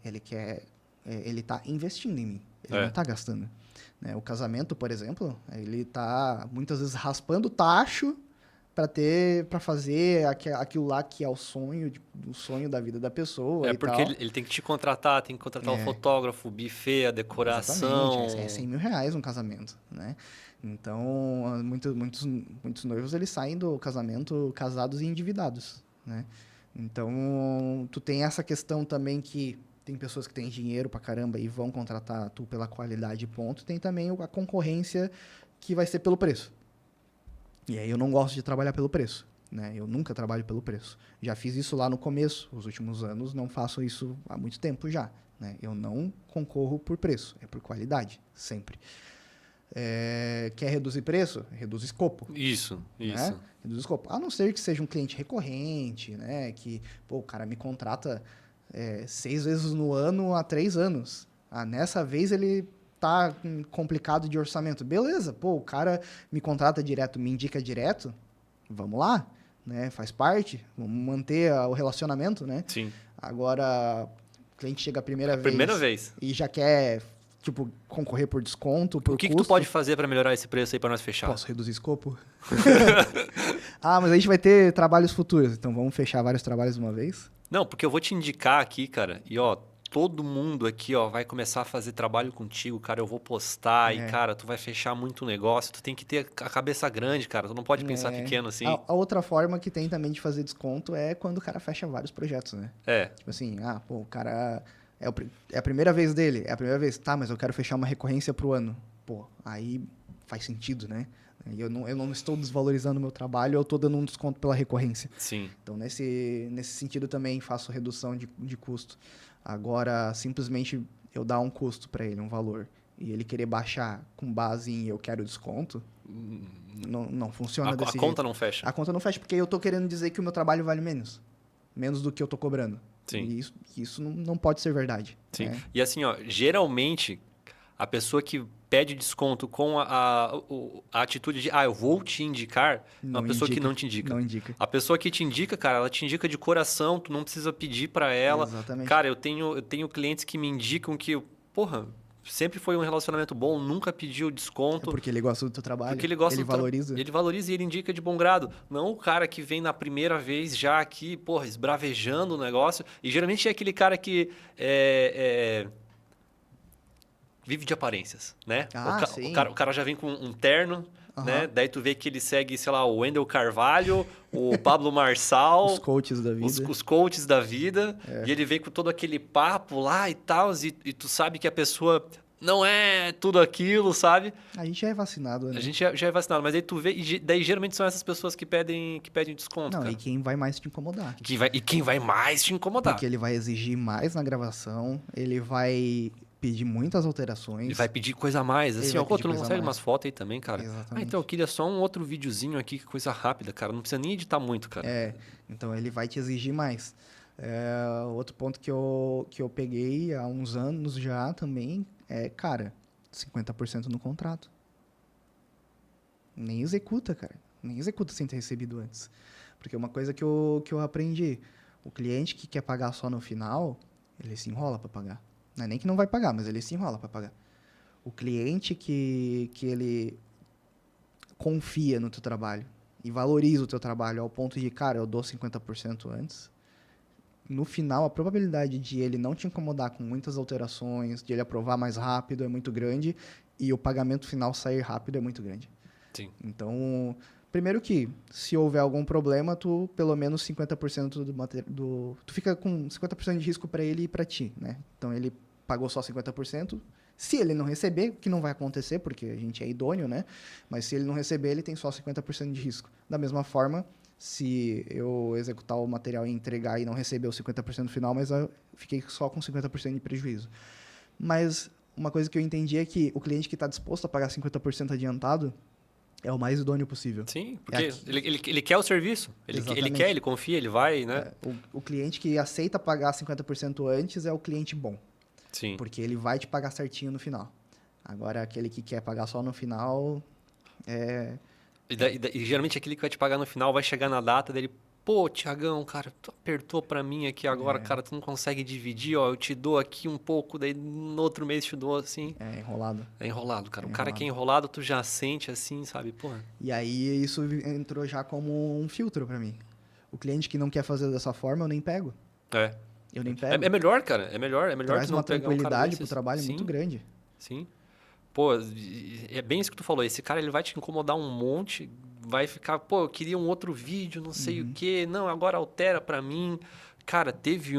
Speaker 2: Ele tá investindo em mim, ele não tá gastando, né? O casamento, por exemplo, ele tá muitas vezes raspando o tacho para fazer aquilo lá que é o sonho da vida da pessoa.
Speaker 1: Porque ele tem que te contratar, tem que contratar o fotógrafo, o buffet, a decoração.
Speaker 2: Exatamente, é 100 mil reais um casamento, né? Então, muitos noivos, eles saem do casamento casados e endividados, né? Então, tu tem essa questão também que tem pessoas que têm dinheiro pra caramba e vão contratar tu pela qualidade, ponto. Tem também a concorrência que vai ser pelo preço. E aí eu não gosto de trabalhar pelo preço, né? Eu nunca trabalho pelo preço. Já fiz isso lá no começo, os últimos anos não faço isso há muito tempo já, né? Eu não concorro por preço, é por qualidade, sempre. Quer reduzir preço? Reduz escopo.
Speaker 1: Isso.
Speaker 2: Né? Reduz escopo. A não ser que seja um cliente recorrente, né? Que, o cara me contrata 6 vezes no ano há 3 anos. Nessa vez ele tá complicado de orçamento. Beleza, o cara me contrata direto, me indica direto, vamos lá, né? Faz parte, vamos manter o relacionamento, né?
Speaker 1: Sim.
Speaker 2: Agora, o cliente chega a primeira
Speaker 1: vez
Speaker 2: e já quer, tipo, concorrer por desconto, por
Speaker 1: O que
Speaker 2: custo.
Speaker 1: tu pode fazer para melhorar esse preço aí para nós fechar?
Speaker 2: Posso reduzir escopo? Mas a gente vai ter trabalhos futuros, então vamos fechar vários trabalhos de uma vez?
Speaker 1: Não, porque eu vou te indicar aqui, cara, e todo mundo aqui, vai começar a fazer trabalho contigo, cara, eu vou postar e, cara, tu vai fechar muito negócio, tu tem que ter a cabeça grande, cara, tu não pode pensar pequeno assim.
Speaker 2: A outra forma que tem também de fazer desconto é quando o cara fecha vários projetos, né? Tipo assim, o cara... É a primeira vez dele, tá, mas eu quero fechar uma recorrência pro ano. Aí faz sentido, né? Eu não estou desvalorizando o meu trabalho, eu estou dando um desconto pela recorrência.
Speaker 1: Sim.
Speaker 2: Então, nesse sentido também faço redução de custo. Agora, simplesmente eu dar um custo para ele, um valor, e ele querer baixar com base em eu quero desconto, não funciona desse jeito.
Speaker 1: A conta não fecha.
Speaker 2: A conta não fecha, porque eu estou querendo dizer que o meu trabalho vale menos do que eu estou cobrando.
Speaker 1: Sim.
Speaker 2: E isso não pode ser verdade.
Speaker 1: Sim.
Speaker 2: Né?
Speaker 1: E assim, geralmente, a pessoa que pede desconto com a atitude de, eu vou te indicar, é uma pessoa que não te indica.
Speaker 2: Não indica.
Speaker 1: A pessoa que te indica, cara, ela te indica de coração, tu não precisa pedir para ela.
Speaker 2: Exatamente.
Speaker 1: Cara, eu tenho clientes que me indicam que, sempre foi um relacionamento bom, nunca pediu desconto.
Speaker 2: Porque ele gosta do teu trabalho.
Speaker 1: Porque ele gosta
Speaker 2: valoriza.
Speaker 1: Ele valoriza e ele indica de bom grado. Não o cara que vem na primeira vez já aqui, esbravejando o negócio. E geralmente é aquele cara que vive de aparências, né?
Speaker 2: Sim.
Speaker 1: O cara já vem com um terno, né? Daí tu vê que ele segue, sei lá, o Wendel Carvalho, o Pablo Marçal.
Speaker 2: Os coaches da vida.
Speaker 1: Os coaches da vida. E ele vem com todo aquele papo lá e tal. E tu sabe que a pessoa não é tudo aquilo, sabe?
Speaker 2: A gente já é vacinado, né?
Speaker 1: A gente já é vacinado. Mas aí tu vê... E daí geralmente são essas pessoas que pedem desconto,
Speaker 2: Não,
Speaker 1: cara.
Speaker 2: e quem vai mais te incomodar.
Speaker 1: E quem vai mais te incomodar.
Speaker 2: Porque ele vai exigir mais na gravação, ele vai pedir muitas alterações.
Speaker 1: Ele vai pedir coisa a mais. Assim,
Speaker 2: vai
Speaker 1: ó,
Speaker 2: pedir
Speaker 1: tu não
Speaker 2: coisa a
Speaker 1: consegue
Speaker 2: mais.
Speaker 1: umas fotos aí também, cara?
Speaker 2: Exatamente.
Speaker 1: Então eu queria só um outro videozinho aqui, coisa rápida, cara. Não precisa nem editar muito, cara.
Speaker 2: Então ele vai te exigir mais. Outro ponto que eu peguei há uns anos já também é, cara, 50% no contrato. Nem executa, cara. Nem executa sem ter recebido antes. Porque uma coisa que eu aprendi, o cliente que quer pagar só no final, ele se enrola para pagar. Não é nem que não vai pagar, mas ele se enrola para pagar. O cliente que ele confia no teu trabalho e valoriza o teu trabalho ao ponto de, cara, eu dou 50% antes, no final, a probabilidade de ele não te incomodar com muitas alterações, de ele aprovar mais rápido é muito grande e o pagamento final sair rápido é muito grande.
Speaker 1: Sim.
Speaker 2: Então, primeiro que, se houver algum problema, tu, pelo menos 50% tu fica com 50% de risco para ele e para ti, né? Então, ele pagou só 50%. Se ele não receber, que não vai acontecer, porque a gente é idôneo, né? Mas se ele não receber, ele tem só 50% de risco. Da mesma forma, se eu executar o material e entregar e não receber os 50% no final, mas eu fiquei só com 50% de prejuízo. Mas uma coisa que eu entendi é que o cliente que está disposto a pagar 50% adiantado é o mais idôneo possível.
Speaker 1: Sim, porque ele quer o serviço. Ele quer, ele confia, ele vai, né?
Speaker 2: O cliente que aceita pagar 50% antes é o cliente bom.
Speaker 1: Sim.
Speaker 2: Porque ele vai te pagar certinho no final. Agora, aquele que quer pagar só no final
Speaker 1: E geralmente aquele que vai te pagar no final vai chegar na data dele. Pô, Tiagão, cara, tu apertou pra mim aqui agora, cara, tu não consegue dividir, ó, eu te dou aqui um pouco, daí no outro mês te dou assim.
Speaker 2: É enrolado.
Speaker 1: É enrolado, cara.
Speaker 2: É
Speaker 1: o cara que é enrolado, tu já sente assim, sabe? Porra.
Speaker 2: E aí isso entrou já como um filtro pra mim. O cliente que não quer fazer dessa forma, eu nem pego. Eu nem pego.
Speaker 1: É melhor, cara. É melhor
Speaker 2: Traz
Speaker 1: tu não
Speaker 2: uma
Speaker 1: pegar um cara
Speaker 2: tranquilidade
Speaker 1: desses.
Speaker 2: pro trabalho
Speaker 1: Sim,
Speaker 2: muito grande.
Speaker 1: Sim. Pô, é bem isso que tu falou. Esse cara, ele vai te incomodar um monte, vai ficar, pô, eu queria um outro vídeo, não sei o quê. Não, agora altera pra mim. Cara, teve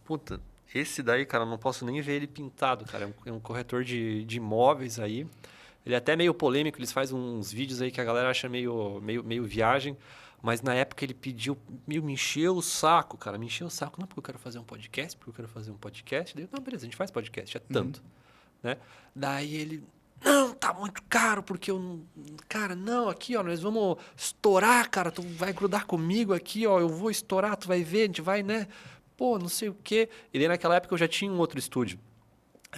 Speaker 1: puta, esse daí, cara, eu não posso nem ver ele pintado, cara. É um corretor de imóveis aí. Ele é até meio polêmico, eles fazem uns vídeos aí que a galera acha meio viagem. Mas na época ele pediu, me encheu o saco, cara. Me encheu o saco. Não, porque eu quero fazer um podcast, Daí, não, beleza, a gente faz podcast, é tanto. Né? Daí ele, não, tá muito caro, porque eu não... Cara, não, aqui, ó, nós vamos estourar, cara. Tu vai grudar comigo aqui, ó. Eu vou estourar, tu vai ver, a gente vai, né? Pô, não sei o quê. E daí naquela época eu já tinha um outro estúdio.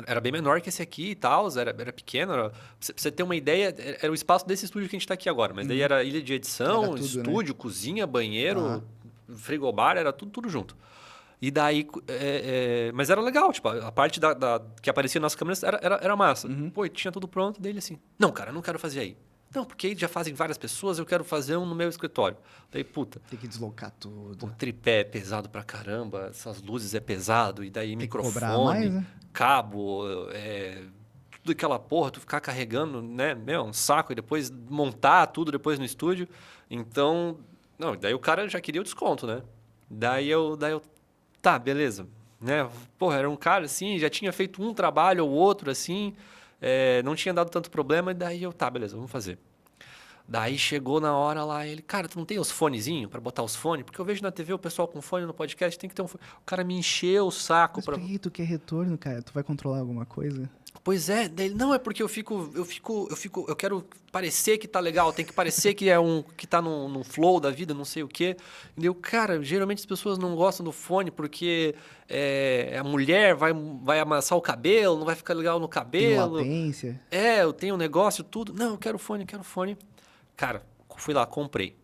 Speaker 1: Era bem menor que esse aqui e tal, era pequeno. Pra você ter uma ideia, era o espaço desse estúdio que a gente está aqui agora. Mas daí era ilha de edição,
Speaker 2: Tudo,
Speaker 1: estúdio, né? Cozinha, banheiro, frigobar, era tudo junto. E daí... mas era legal, tipo, a parte que aparecia nas câmeras era massa. Pô, e tinha tudo pronto, daí ele assim... Não, cara, eu não quero fazer aí. Não, porque aí já fazem várias pessoas, eu quero fazer um no meu escritório. Daí, puta...
Speaker 2: Tem que deslocar tudo.
Speaker 1: O tripé é pesado pra caramba, essas luzes é pesado, e daí
Speaker 2: Tem
Speaker 1: microfone,
Speaker 2: que cobrar mais, né?
Speaker 1: cabo, tudo aquela porra, tu ficar carregando, né? Um saco, e depois montar tudo depois no estúdio. Então, não, daí o cara já queria o desconto, né? Daí eu tá, beleza. Né? Porra, era um cara assim, já tinha feito um trabalho ou outro assim, não tinha dado tanto problema, e daí tá, beleza, vamos fazer. Daí chegou na hora lá, ele, cara, tu não tem os fonezinhos pra botar os fones? Porque eu vejo na TV o pessoal com fone no podcast, tem que ter um fone. O cara me encheu o saco.
Speaker 2: Mas por que tu quer retorno, cara? Tu vai controlar alguma coisa?
Speaker 1: Pois é, daí, não, é porque eu quero parecer que tá legal, tem que parecer que que tá num flow da vida, não sei o quê. E eu, cara, geralmente as pessoas não gostam do fone porque a mulher vai amassar o cabelo, não vai ficar legal no cabelo.
Speaker 2: Tem latência.
Speaker 1: Eu tenho um negócio, tudo. Não, eu quero fone. Cara, fui lá, comprei.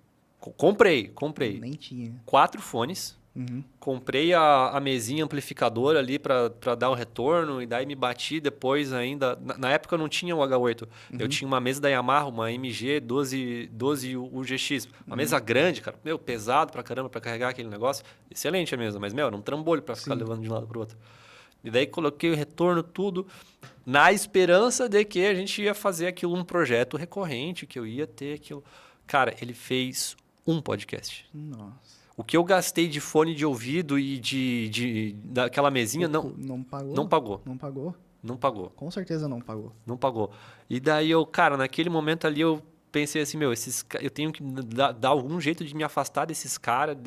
Speaker 2: Nem tinha.
Speaker 1: 4 fones. Comprei a mesinha amplificadora ali para dar o retorno. E daí me bati depois ainda. Na época eu não tinha o H8. Eu tinha uma mesa da Yamaha, uma MG 12 UGX. Uma mesa grande, cara. Pesado pra caramba pra carregar aquele negócio. Excelente a mesa, mas, era um trambolho pra ficar levando de um lado pro outro. E daí coloquei o retorno, tudo, na esperança de que a gente ia fazer aquilo um projeto recorrente, que eu ia ter aquilo. Cara, ele fez um podcast.
Speaker 2: Nossa.
Speaker 1: O que eu gastei de fone de ouvido e daquela mesinha,
Speaker 2: Não pagou?
Speaker 1: não pagou.
Speaker 2: Não pagou?
Speaker 1: Não pagou.
Speaker 2: Com certeza não pagou.
Speaker 1: Não pagou. E daí eu, cara, naquele momento ali eu pensei assim, meu, eu tenho que dar algum jeito de me afastar desses caras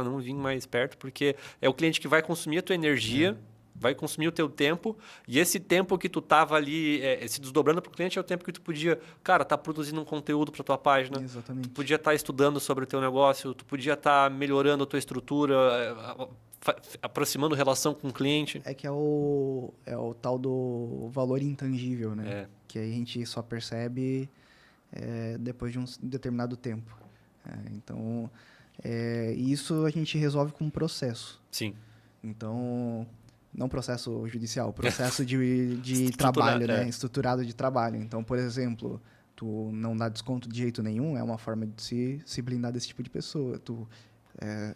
Speaker 1: não virem mais perto, porque é o cliente que vai consumir a tua energia, vai consumir o teu tempo, e esse tempo que tu tava ali se desdobrando pro cliente é o tempo que tu podia, cara, tá produzindo um conteúdo pra tua página.
Speaker 2: Exatamente.
Speaker 1: Tu podia estar estudando sobre o teu negócio, tu podia estar melhorando a tua estrutura, aproximando relação com o cliente.
Speaker 2: É que é o tal do valor intangível, né?
Speaker 1: É.
Speaker 2: Que aí a gente só percebe depois de um determinado tempo. Então, isso a gente resolve com um processo.
Speaker 1: Sim.
Speaker 2: Então, não processo judicial, processo de trabalho, né? Estruturado de trabalho. Então, por exemplo, tu não dá desconto de jeito nenhum, é uma forma de se blindar desse tipo de pessoa. Tu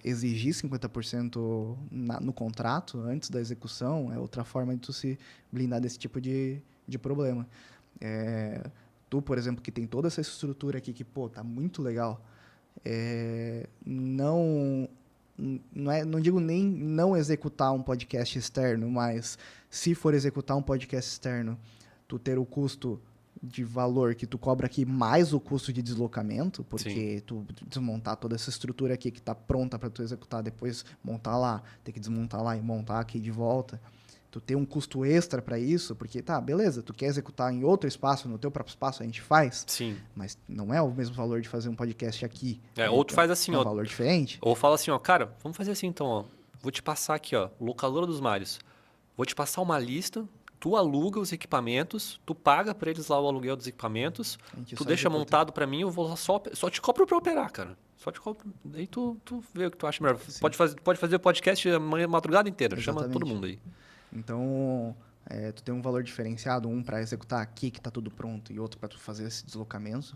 Speaker 2: exigir 50% no contrato antes da execução é outra forma de tu se blindar desse tipo de problema. Tu, por exemplo, que tem toda essa estrutura aqui que, pô, tá muito legal, não digo nem não executar um podcast externo, mas se for executar um podcast externo, tu ter o custo de valor que tu cobra aqui mais o custo de deslocamento, porque Sim. tu desmontar toda essa estrutura aqui que está pronta para tu executar, depois montar lá, ter que desmontar lá e montar aqui de volta, tu tem um custo extra para isso, porque tá, beleza, tu quer executar em outro espaço, no teu próprio espaço, a gente faz,
Speaker 1: Sim.
Speaker 2: mas não é o mesmo valor de fazer um podcast aqui.
Speaker 1: Ou tu faz assim,
Speaker 2: ó. É um valor diferente.
Speaker 1: Ou fala assim, ó, cara, vamos fazer assim então, ó, vou te passar aqui, ó, locadora dos Mários, vou te passar uma lista. Tu aluga os equipamentos, tu paga para eles lá o aluguel dos equipamentos, tu deixa montado para mim, eu vou só te cobro para operar, cara. Só te cobro. Daí tu vê o que tu acha melhor. Pode fazer o podcast a madrugada inteira, Exatamente. Chama todo mundo aí.
Speaker 2: Então, tu tem um valor diferenciado, um para executar aqui, que está tudo pronto, e outro para tu fazer esse deslocamento,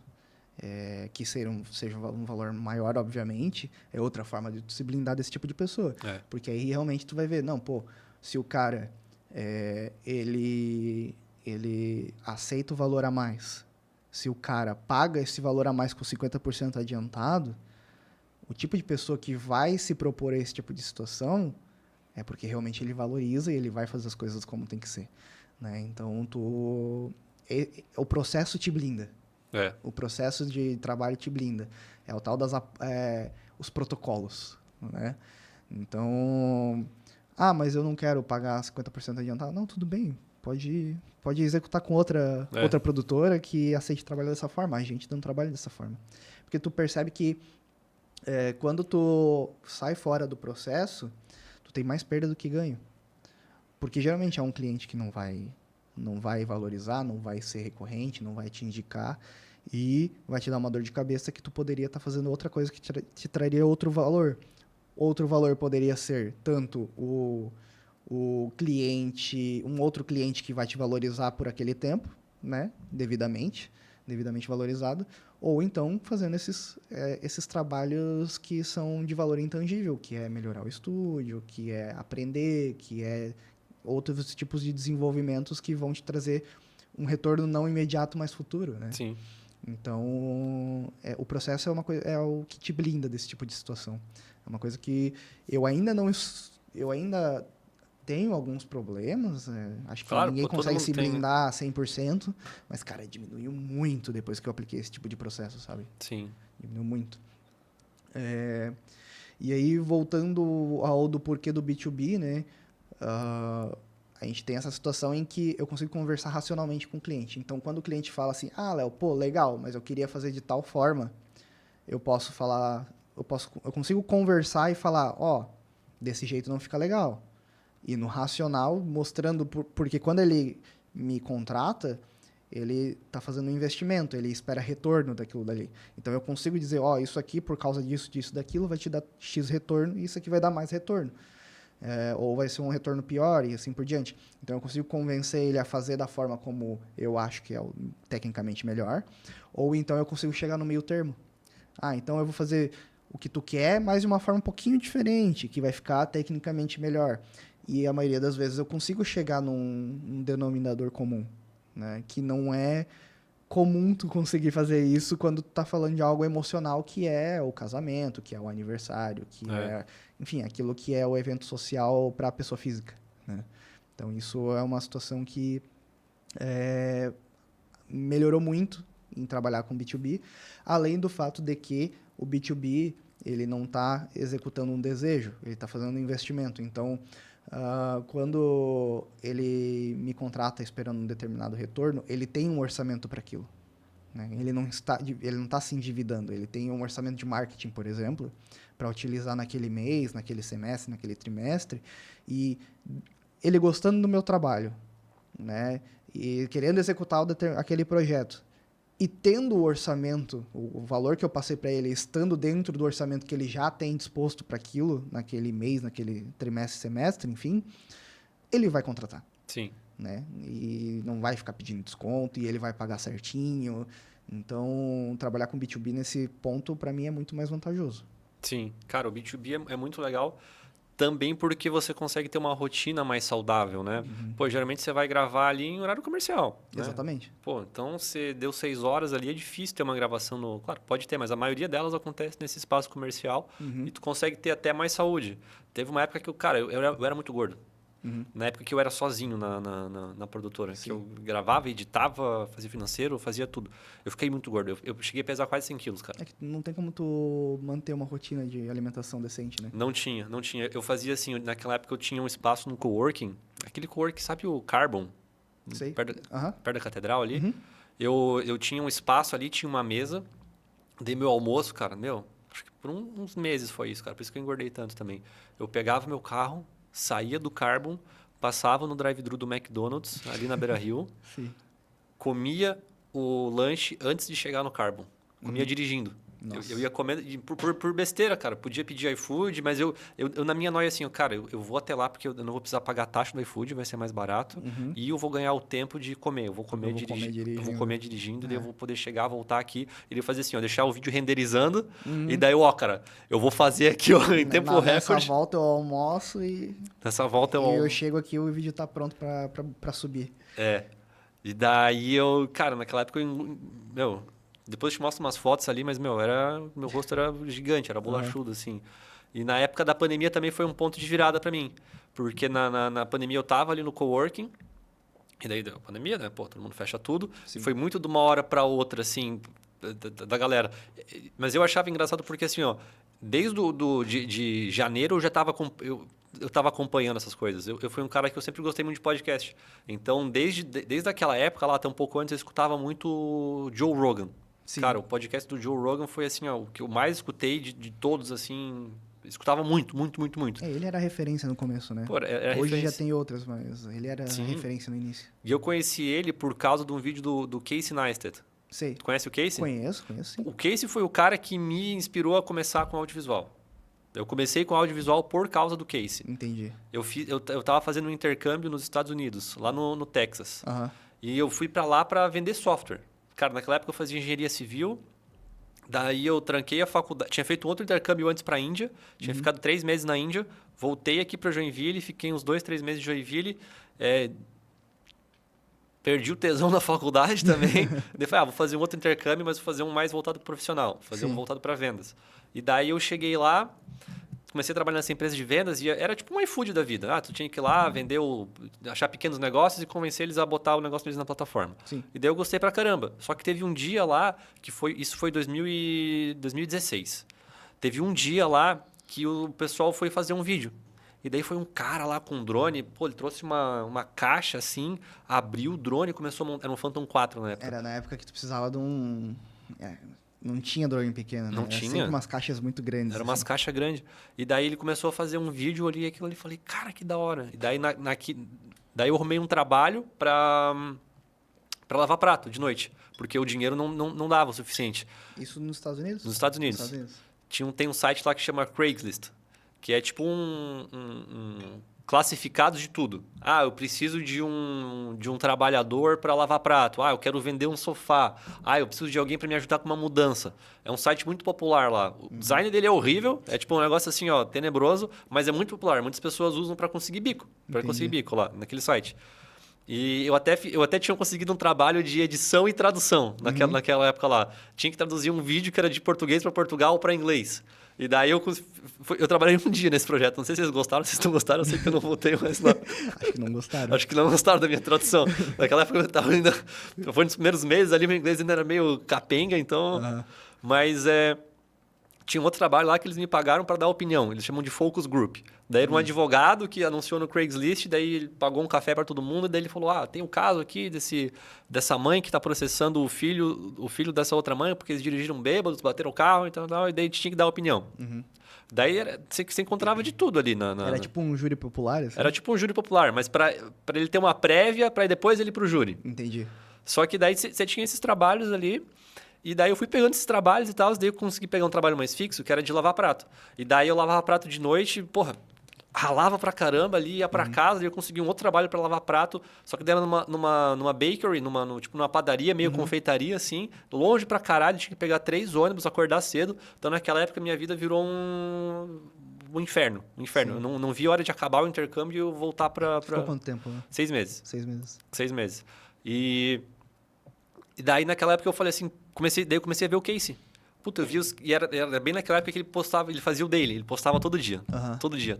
Speaker 2: que seja um valor maior, obviamente, é outra forma de tu se blindar desse tipo de pessoa. Porque aí realmente tu vai ver, não, pô, se o cara... ele aceita o valor a mais. Se o cara paga esse valor a mais com 50% adiantado, o tipo de pessoa que vai se propor a esse tipo de situação é porque realmente ele valoriza e ele vai fazer as coisas como tem que ser. Né? Então, o processo te blinda. O processo de trabalho te blinda. É o tal os protocolos. Né? Então... mas eu não quero pagar 50% adiantado. Não, tudo bem. Pode executar com outra produtora que aceite trabalhar dessa forma. A gente não trabalha dessa forma. Porque tu percebe que quando tu sai fora do processo, tu tem mais perda do que ganho. Porque geralmente é um cliente que não vai valorizar, não vai ser recorrente, não vai te indicar e vai te dar uma dor de cabeça que tu poderia estar fazendo outra coisa que te traria outro valor. Outro valor poderia ser tanto o cliente, um outro cliente que vai te valorizar por aquele tempo, né, devidamente valorizado, ou então fazendo esses trabalhos que são de valor intangível, que é melhorar o estúdio, que é aprender, que é outros tipos de desenvolvimentos que vão te trazer um retorno não imediato, mas futuro, né?
Speaker 1: Sim.
Speaker 2: Então, o processo é o que te blinda desse tipo de situação. É uma coisa que eu ainda tenho alguns problemas. Acho que ninguém consegue se blindar 100%. Mas, cara, diminuiu muito depois que eu apliquei esse tipo de processo, sabe?
Speaker 1: Sim.
Speaker 2: Diminuiu muito. E aí, voltando ao do porquê do B2B, né? A gente tem essa situação em que eu consigo conversar racionalmente com o cliente. Então, quando o cliente fala assim, Léo, pô, legal, mas eu queria fazer de tal forma, eu posso falar... Eu consigo conversar e falar, desse jeito não fica legal. E no racional, mostrando... Porque quando ele me contrata, ele está fazendo um investimento, ele espera retorno daquilo dali. Então, eu consigo dizer, isso aqui, por causa disso, daquilo, vai te dar X retorno e isso aqui vai dar mais retorno. Ou vai ser um retorno pior e assim por diante. Então, eu consigo convencer ele a fazer da forma como eu acho que é tecnicamente melhor. Ou então, eu consigo chegar no meio termo. Então eu vou fazer... o que tu quer, mas de uma forma um pouquinho diferente, que vai ficar tecnicamente melhor. E a maioria das vezes eu consigo chegar num denominador comum, né? Que não é comum tu conseguir fazer isso quando tu tá falando de algo emocional, que é o casamento, que é o aniversário, que enfim, aquilo que é o evento social para a pessoa física, né? Então, isso é uma situação que melhorou muito em trabalhar com B2B, além do fato de que o B2B ele não está executando um desejo, ele está fazendo um investimento. Então, quando ele me contrata esperando um determinado retorno, ele tem um orçamento para aquilo, né? Ele não está se endividando, ele tem um orçamento de marketing, por exemplo, para utilizar naquele mês, naquele semestre, naquele trimestre, e ele gostando do meu trabalho, né? E querendo executar aquele projeto, e tendo o orçamento, o valor que eu passei para ele, estando dentro do orçamento que ele já tem disposto para aquilo, naquele mês, naquele trimestre, semestre, enfim, ele vai contratar.
Speaker 1: Sim.
Speaker 2: Né? E não vai ficar pedindo desconto, e ele vai pagar certinho. Então, trabalhar com B2B nesse ponto, para mim, é muito mais vantajoso.
Speaker 1: Sim. Cara, o B2B é muito legal. Também porque você consegue ter uma rotina mais saudável, né? Pô, geralmente você vai gravar ali em horário comercial.
Speaker 2: Exatamente.
Speaker 1: Né? Pô, então você deu 6 horas ali, é difícil ter uma gravação no... Claro, pode ter, mas a maioria delas acontece nesse espaço comercial e tu consegue ter até mais saúde. Teve uma época que, eu era muito gordo. Na época que eu era sozinho na produtora. Sim. Que eu gravava, editava, fazia financeiro, fazia tudo. Eu fiquei muito gordo. Eu cheguei a pesar quase 100 quilos, cara.
Speaker 2: É que não tem como tu manter uma rotina de alimentação decente, né?
Speaker 1: Não tinha. Eu fazia assim, naquela época eu tinha um espaço no coworking. Aquele coworking, sabe o Carbon?
Speaker 2: Sei.
Speaker 1: Perto da catedral ali. Eu tinha um espaço ali, tinha uma mesa. Dei meu almoço, cara, acho que por uns meses foi isso, cara. Por isso que eu engordei tanto também. Eu pegava meu carro, saía do Carbon, passava no drive-thru do McDonald's, ali na Beira-Rio, comia o lanche antes de chegar no Carbon. Comia dirigindo. Eu ia comendo por besteira, cara. Podia pedir iFood, mas eu na minha noia assim, eu vou até lá porque eu não vou precisar pagar a taxa do iFood, vai ser mais barato. E eu vou ganhar o tempo de comer. Eu vou comer dirigindo, daí eu vou poder chegar, voltar aqui. Ele fazer assim, deixar o vídeo renderizando. E daí, cara, eu vou fazer aqui em tempo recorde.
Speaker 2: Nessa volta eu almoço e...
Speaker 1: Nessa volta
Speaker 2: eu chego aqui e o vídeo tá pronto pra subir.
Speaker 1: E daí cara, naquela época depois eu te mostro umas fotos ali, mas, meu rosto era gigante, era bolachudo, assim. E na época da pandemia também foi um ponto de virada para mim. Porque na pandemia eu tava ali no coworking, e daí deu a pandemia, né? Pô, todo mundo fecha tudo. Sim. Foi muito de uma hora para outra, assim, da galera. Mas eu achava engraçado porque, assim, desde de janeiro eu já tava eu estava acompanhando essas coisas. Eu fui um cara que eu sempre gostei muito de podcast. Então, desde aquela época, lá até um pouco antes, eu escutava muito Joe Rogan. Sim. Cara, o podcast do Joe Rogan foi assim, o que eu mais escutei de todos, assim... Escutava muito, muito, muito, muito.
Speaker 2: Ele era referência no começo, né?
Speaker 1: Pô, era
Speaker 2: hoje já tem outras, mas ele era referência no início.
Speaker 1: E eu conheci ele por causa de um vídeo do Casey Neistat.
Speaker 2: Sei.
Speaker 1: Tu conhece o Casey?
Speaker 2: Conheço sim.
Speaker 1: O Casey foi o cara que me inspirou a começar com audiovisual. Eu comecei com audiovisual por causa do Casey.
Speaker 2: Entendi.
Speaker 1: Eu tava fazendo um intercâmbio nos Estados Unidos, lá no Texas. E eu fui para lá para vender software. Cara, naquela época eu fazia engenharia civil, daí eu tranquei a faculdade. Tinha feito outro intercâmbio antes para a Índia, tinha ficado 3 meses na Índia, voltei aqui para Joinville, fiquei uns 2, 3 meses em Joinville, perdi o tesão na faculdade também. Daí falei, vou fazer um outro intercâmbio, mas vou fazer um mais voltado para profissional, fazer um voltado para vendas. E daí eu cheguei lá, comecei a trabalhar nessa empresa de vendas e era tipo um iFood da vida. Tu tinha que ir lá, vender achar pequenos negócios e convencer eles a botar o negócio deles na plataforma.
Speaker 2: Sim.
Speaker 1: E daí eu gostei pra caramba. Só que teve um dia lá, isso foi 2016. Teve um dia lá que o pessoal foi fazer um vídeo. E daí foi um cara lá com um drone, ele trouxe uma caixa assim, abriu o drone e começou a montar. Era um Phantom 4 na época.
Speaker 2: Era na época que tu precisava de um... Não tinha drone pequeno, né?
Speaker 1: Não tinha.
Speaker 2: Sempre umas caixas muito grandes.
Speaker 1: Era umas caixas grandes. E daí ele começou a fazer um vídeo, eu olhei aquilo ali e falei, cara, que da hora. E daí, daí eu arrumei um trabalho para lavar prato de noite, porque o dinheiro não dava o suficiente.
Speaker 2: Isso nos Estados Unidos?
Speaker 1: Nos Estados Unidos. Tem um site lá que chama Craigslist, que é tipo classificados de tudo. Ah, eu preciso de um trabalhador para lavar prato. Ah, eu quero vender um sofá. Ah, eu preciso de alguém para me ajudar com uma mudança. É um site muito popular lá. O design dele é horrível, é tipo um negócio assim, ó, tenebroso, mas é muito popular. Muitas pessoas usam para conseguir bico. Para conseguir bico lá, naquele site. E eu até tinha conseguido um trabalho de edição e tradução naquela época lá. Tinha que traduzir um vídeo que era de português para Portugal para inglês. E daí eu trabalhei um dia nesse projeto. Não sei se vocês gostaram, se vocês não gostaram, eu sei que eu não voltei mais lá.
Speaker 2: Acho que não gostaram.
Speaker 1: Acho que não gostaram da minha tradução. Naquela época eu estava ainda... Foi nos primeiros meses ali, meu inglês ainda era meio capenga, então... Mas tinha um outro trabalho lá que eles me pagaram para dar opinião. Eles chamam de focus group. Daí era um advogado que anunciou no Craigslist, daí ele pagou um café para todo mundo, e daí ele falou, tem um caso aqui dessa mãe que está processando o filho dessa outra mãe, porque eles dirigiram bêbados, bateram o carro, então, e daí a gente tinha que dar opinião. Daí você encontrava de tudo ali.
Speaker 2: Era tipo um júri popular? Assim?
Speaker 1: Era tipo um júri popular, mas para ele ter uma prévia, para depois ele ir pro júri.
Speaker 2: Entendi.
Speaker 1: Só que daí você tinha esses trabalhos ali, e daí eu fui pegando esses trabalhos e tal, daí eu consegui pegar um trabalho mais fixo, que era de lavar prato. E daí eu lavava prato de noite, porra, ralava pra caramba ali, ia pra casa, daí eu consegui um outro trabalho para lavar prato, só que daí era numa bakery, tipo numa padaria, meio confeitaria, assim, longe pra caralho, tinha que pegar 3 ônibus, acordar cedo. Então naquela época minha vida virou um inferno. Eu não vi a hora de acabar o intercâmbio e eu voltar pra...
Speaker 2: Ficou quanto tempo? Né?
Speaker 1: 6 meses.
Speaker 2: 6 meses.
Speaker 1: 6 meses. E daí naquela época eu falei assim, daí eu comecei a ver o Casey. Puta, eu vi e era bem naquela época que ele fazia o daily, ele postava todo dia. Todo dia.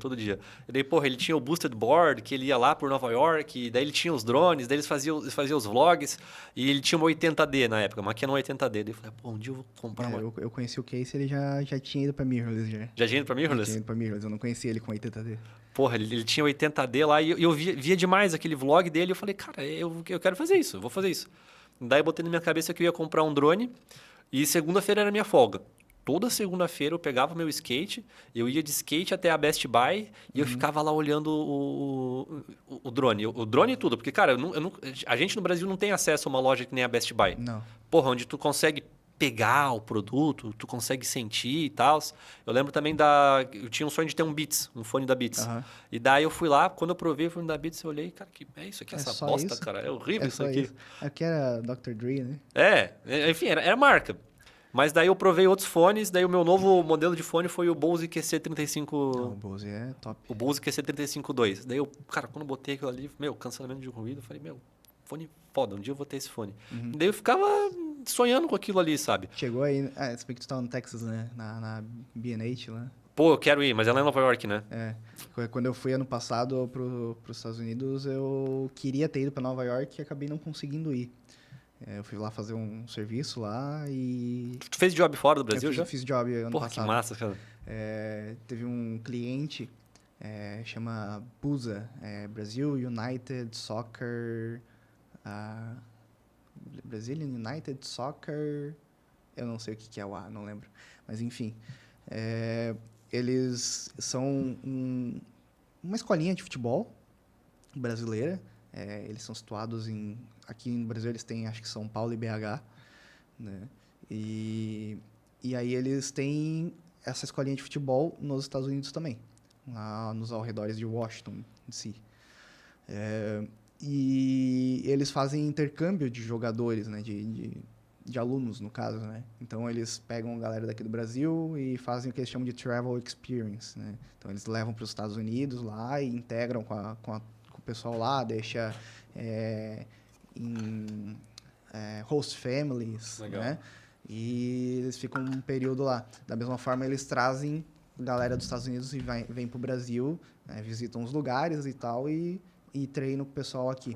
Speaker 1: E daí, porra, ele tinha o Boosted Board, que ele ia lá por Nova York, e daí ele tinha os drones, daí eles faziam os vlogs, e ele tinha uma 80D na época, uma Canon 80D. Daí eu falei, pô, um dia eu vou comprar uma...
Speaker 2: Eu conheci o Casey, ele já tinha ido pra Mirrorless, já.
Speaker 1: Já tinha ido pra Mirrorless?
Speaker 2: Já tinha ido pra Mirrorless, eu não conhecia ele com 80D.
Speaker 1: Porra, ele tinha 80D lá, e eu via demais aquele vlog dele, eu falei, cara, eu quero fazer isso, eu vou fazer isso. Daí eu botei na minha cabeça que eu ia comprar um drone, e segunda-feira era minha folga. Toda segunda-feira eu pegava meu skate, eu ia de skate até a Best Buy e eu ficava lá olhando o drone. O drone e tudo, porque, cara, a gente no Brasil não tem acesso a uma loja que nem a Best Buy.
Speaker 2: Não.
Speaker 1: Porra, onde tu consegue pegar o produto, tu consegue sentir e tal. Eu lembro também eu tinha um sonho de ter um Beats, um fone da Beats. E daí eu fui lá, quando eu provei o fone da Beats, eu olhei, cara, que é isso aqui, essa bosta, isso? Cara, é horrível isso aqui.
Speaker 2: Aqui era Dr. Dre, né?
Speaker 1: Enfim, era marca. Mas daí eu provei outros fones, daí o meu novo modelo de fone foi o Bose QC35...
Speaker 2: O Bose é top.
Speaker 1: O Bose QC35-2. Daí eu, cara, quando eu botei aquilo ali, cancelamento de ruído, eu falei, fone foda, um dia eu vou ter esse fone. Daí eu ficava sonhando com aquilo ali, sabe?
Speaker 2: Chegou aí, se bem que tu tava no Texas, né? Na B&H lá.
Speaker 1: Pô, eu quero ir, mas ela é em Nova York, né?
Speaker 2: Quando eu fui ano passado pros Estados Unidos, eu queria ter ido pra Nova York e acabei não conseguindo ir. Eu fui lá fazer um serviço lá e...
Speaker 1: Tu fez job fora do Brasil já?
Speaker 2: Eu fiz job ano
Speaker 1: passado. Porra, que massa, cara.
Speaker 2: Teve um cliente, chama BUSA, Brazil United Soccer... Brazilian United Soccer... Eu não sei o que é o A, não lembro. Mas, enfim. Eles são uma escolinha de futebol brasileira. Eles são situados aqui no Brasil eles têm, acho que São Paulo e BH, né? E aí eles têm essa escolinha de futebol nos Estados Unidos também, lá nos arredores de Washington, D.C. E eles fazem intercâmbio de jogadores, né? De alunos, no caso, né? Então, eles pegam a galera daqui do Brasil e fazem o que eles chamam de travel experience, né? Então, eles levam para os Estados Unidos lá e integram com o pessoal lá, deixa em host families,
Speaker 1: legal,
Speaker 2: né? E eles ficam um período lá. Da mesma forma, eles trazem galera dos Estados Unidos e vem para o Brasil, né? Visitam os lugares e tal e treinam com o pessoal aqui.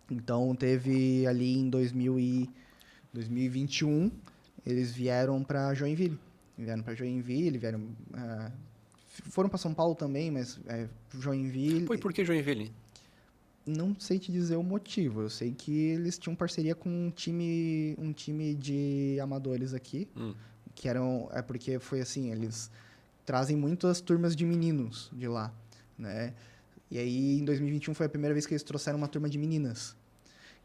Speaker 2: Então, teve ali em 2021, eles vieram para Joinville. Foram para São Paulo também, mas Joinville...
Speaker 1: Pô, e por que Joinville?
Speaker 2: Não sei te dizer o motivo. Eu sei que eles tinham parceria com um time de amadores aqui, que eram... porque foi assim, eles trazem muitas turmas de meninos de lá, né? E aí, em 2021, foi a primeira vez que eles trouxeram uma turma de meninas.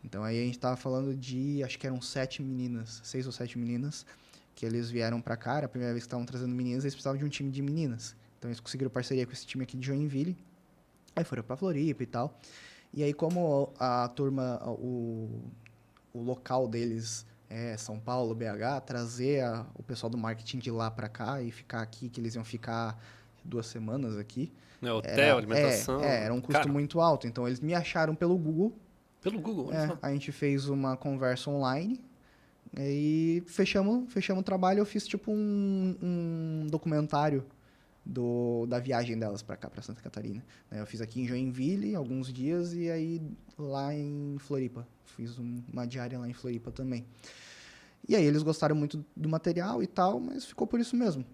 Speaker 2: Então, aí a gente estava falando de, acho que eram 6 ou 7 meninas, que eles vieram para cá. Era a primeira vez que estavam trazendo meninas, eles precisavam de um time de meninas. Então, eles conseguiram parceria com esse time aqui de Joinville. Aí foram pra Floripa e tal. E aí, como a turma, o local deles é São Paulo, BH, trazer o pessoal do marketing de lá pra cá e ficar aqui, que eles iam ficar 2 semanas aqui.
Speaker 1: Né, hotel, alimentação.
Speaker 2: Era um custo
Speaker 1: Cara,
Speaker 2: muito alto. Então, eles me acharam pelo Google.
Speaker 1: pelo Google, olha só.
Speaker 2: A gente fez uma conversa online. E fechamos o trabalho. Eu fiz tipo um documentário da viagem delas pra cá, pra Santa Catarina. Eu fiz aqui em Joinville alguns dias e aí lá em Floripa. Fiz uma diária lá em Floripa também. E aí eles gostaram muito do material e tal, mas ficou por isso mesmo.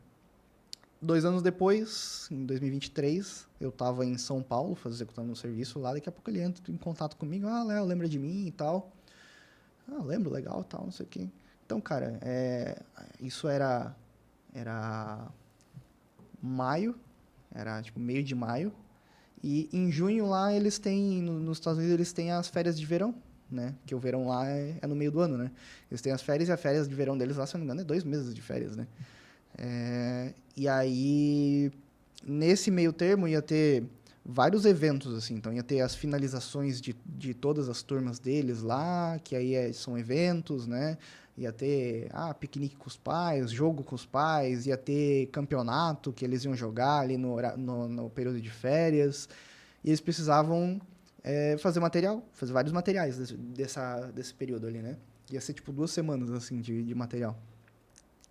Speaker 2: 2 anos depois, em 2023, eu tava em São Paulo, executando um serviço lá. Daqui a pouco ele entra em contato comigo. Ah, Léo, lembra de mim e tal. Ah, lembro, legal, tal, não sei o quê. Então, cara, isso era maio, era tipo meio de maio. E em junho lá eles têm, nos Estados Unidos eles têm as férias de verão, né? Que o verão lá é no meio do ano, né? Eles têm as férias e a férias de verão deles lá, se eu não me engano, é 2 meses de férias, né? E aí, nesse meio termo ia ter vários eventos, assim. Então, ia ter as finalizações de todas as turmas deles lá, que aí são eventos, né? Ia ter piquenique com os pais, jogo com os pais, ia ter campeonato que eles iam jogar ali no período de férias. E eles precisavam fazer vários materiais desse período ali, né? Ia ser tipo 2 semanas, assim, de material.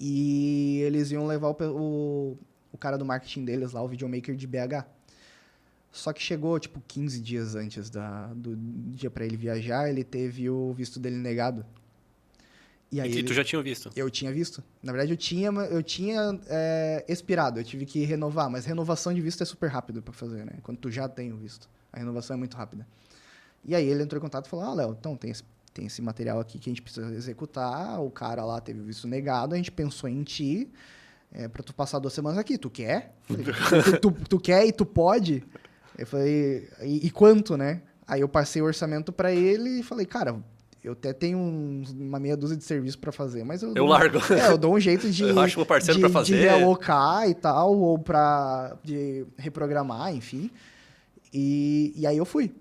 Speaker 2: E eles iam levar o cara do marketing deles lá, o videomaker de BH. Só que chegou, tipo, 15 dias antes do dia pra ele viajar, ele teve o visto dele negado. E aí
Speaker 1: tu já tinha visto?
Speaker 2: Eu tinha visto. Na verdade, eu tinha expirado, eu tive que renovar, mas renovação de visto é super rápido pra fazer, né? Quando tu já tem o visto. A renovação é muito rápida. E aí ele entrou em contato e falou, Léo, então tem esse material aqui que a gente precisa executar, o cara lá teve o visto negado, a gente pensou em ti, pra tu passar 2 semanas aqui, tu quer? Falei, tu quer e tu pode? Eu falei, e quanto, né? Aí eu passei o orçamento pra ele e falei, cara, eu até tenho uma meia dúzia de serviço pra fazer, mas eu
Speaker 1: largo.
Speaker 2: Eu dou um jeito de...
Speaker 1: Eu acho meu parceiro pra fazer.
Speaker 2: De realocar e tal, ou de reprogramar, enfim. E aí eu fui.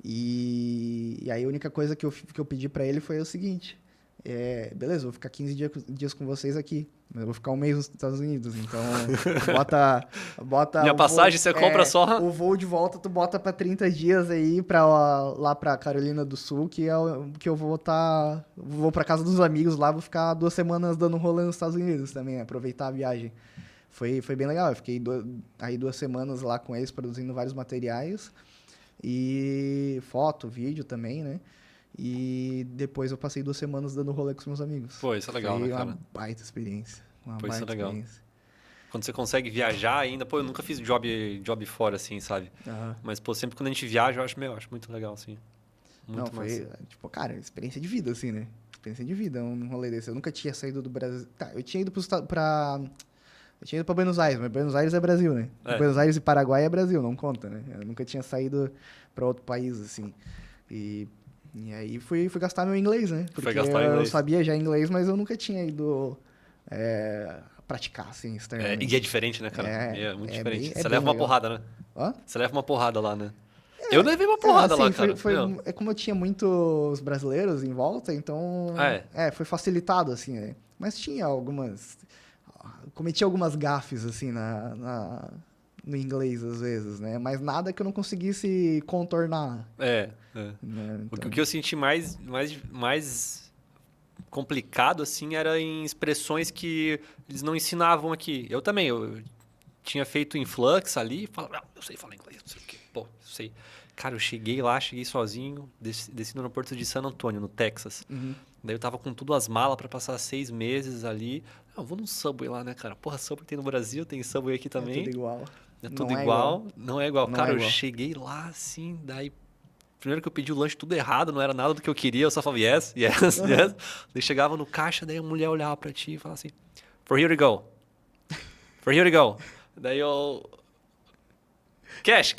Speaker 2: E aí a única coisa que eu pedi pra ele foi o seguinte. Beleza, eu vou ficar 15 dias com vocês aqui. Mas eu vou ficar 1 mês nos Estados Unidos. Então, bota
Speaker 1: Minha passagem você compra só.
Speaker 2: O voo de volta tu bota pra 30 dias aí lá pra Carolina do Sul, que eu vou pra casa dos amigos lá, vou ficar 2 semanas dando um rolê nos Estados Unidos também, aproveitar a viagem. Foi bem legal, eu fiquei aí 2 semanas lá com eles, produzindo vários materiais. E foto, vídeo também, né? E depois eu passei 2 semanas dando rolê com os meus amigos.
Speaker 1: Pô, isso é legal, né, cara?
Speaker 2: Uma baita experiência.
Speaker 1: Isso é legal. Quando você consegue viajar ainda... Pô, eu nunca fiz job fora, assim, sabe?
Speaker 2: Uhum.
Speaker 1: Mas, pô, sempre quando a gente viaja, eu acho muito legal, assim.
Speaker 2: Não, foi, tipo, cara, experiência de vida, assim, né? Experiência de vida, um rolê desse. Eu nunca tinha saído do Brasil... Tá, eu tinha ido pra Buenos Aires, mas Buenos Aires é Brasil, né? Buenos Aires e Paraguai é Brasil, não conta, né? Eu nunca tinha saído pra outro país, assim. E aí fui gastar meu inglês, né? Porque eu sabia já inglês, mas eu nunca tinha ido praticar, assim, externamente.
Speaker 1: E é diferente, né, cara? É muito diferente. Você leva uma
Speaker 2: legal.
Speaker 1: porrada, né?
Speaker 2: Hã?
Speaker 1: Você leva uma porrada lá, né? Eu levei uma porrada
Speaker 2: assim,
Speaker 1: lá, cara.
Speaker 2: É como eu tinha muitos brasileiros em volta, então... foi facilitado, assim, né? Mas tinha cometi algumas gafes, assim, no inglês, às vezes, né? Mas nada que eu não conseguisse contornar.
Speaker 1: Né?
Speaker 2: Então...
Speaker 1: O que eu senti mais complicado, assim, era em expressões que eles não ensinavam aqui. Eu também, eu tinha feito Influx ali, falava, eu sei falar inglês, não sei o quê. Pô, eu sei. Cara, eu cheguei sozinho, desci no aeroporto de San Antonio, no Texas.
Speaker 2: Uhum.
Speaker 1: Daí eu tava com tudo as malas pra passar 6 meses ali. Eu vou num Subway lá, né, cara? Porra, Subway tem no Brasil, tem Subway aqui também.
Speaker 2: É tudo igual.
Speaker 1: É tudo igual. Não é igual. Cara, eu cheguei lá, assim, daí... Primeiro que eu pedi o lanche tudo errado, não era nada do que eu queria, eu só falava yes. Daí chegava no caixa, daí a mulher olhava pra ti e falava assim, for here to go. For here to go. Daí eu... Cash.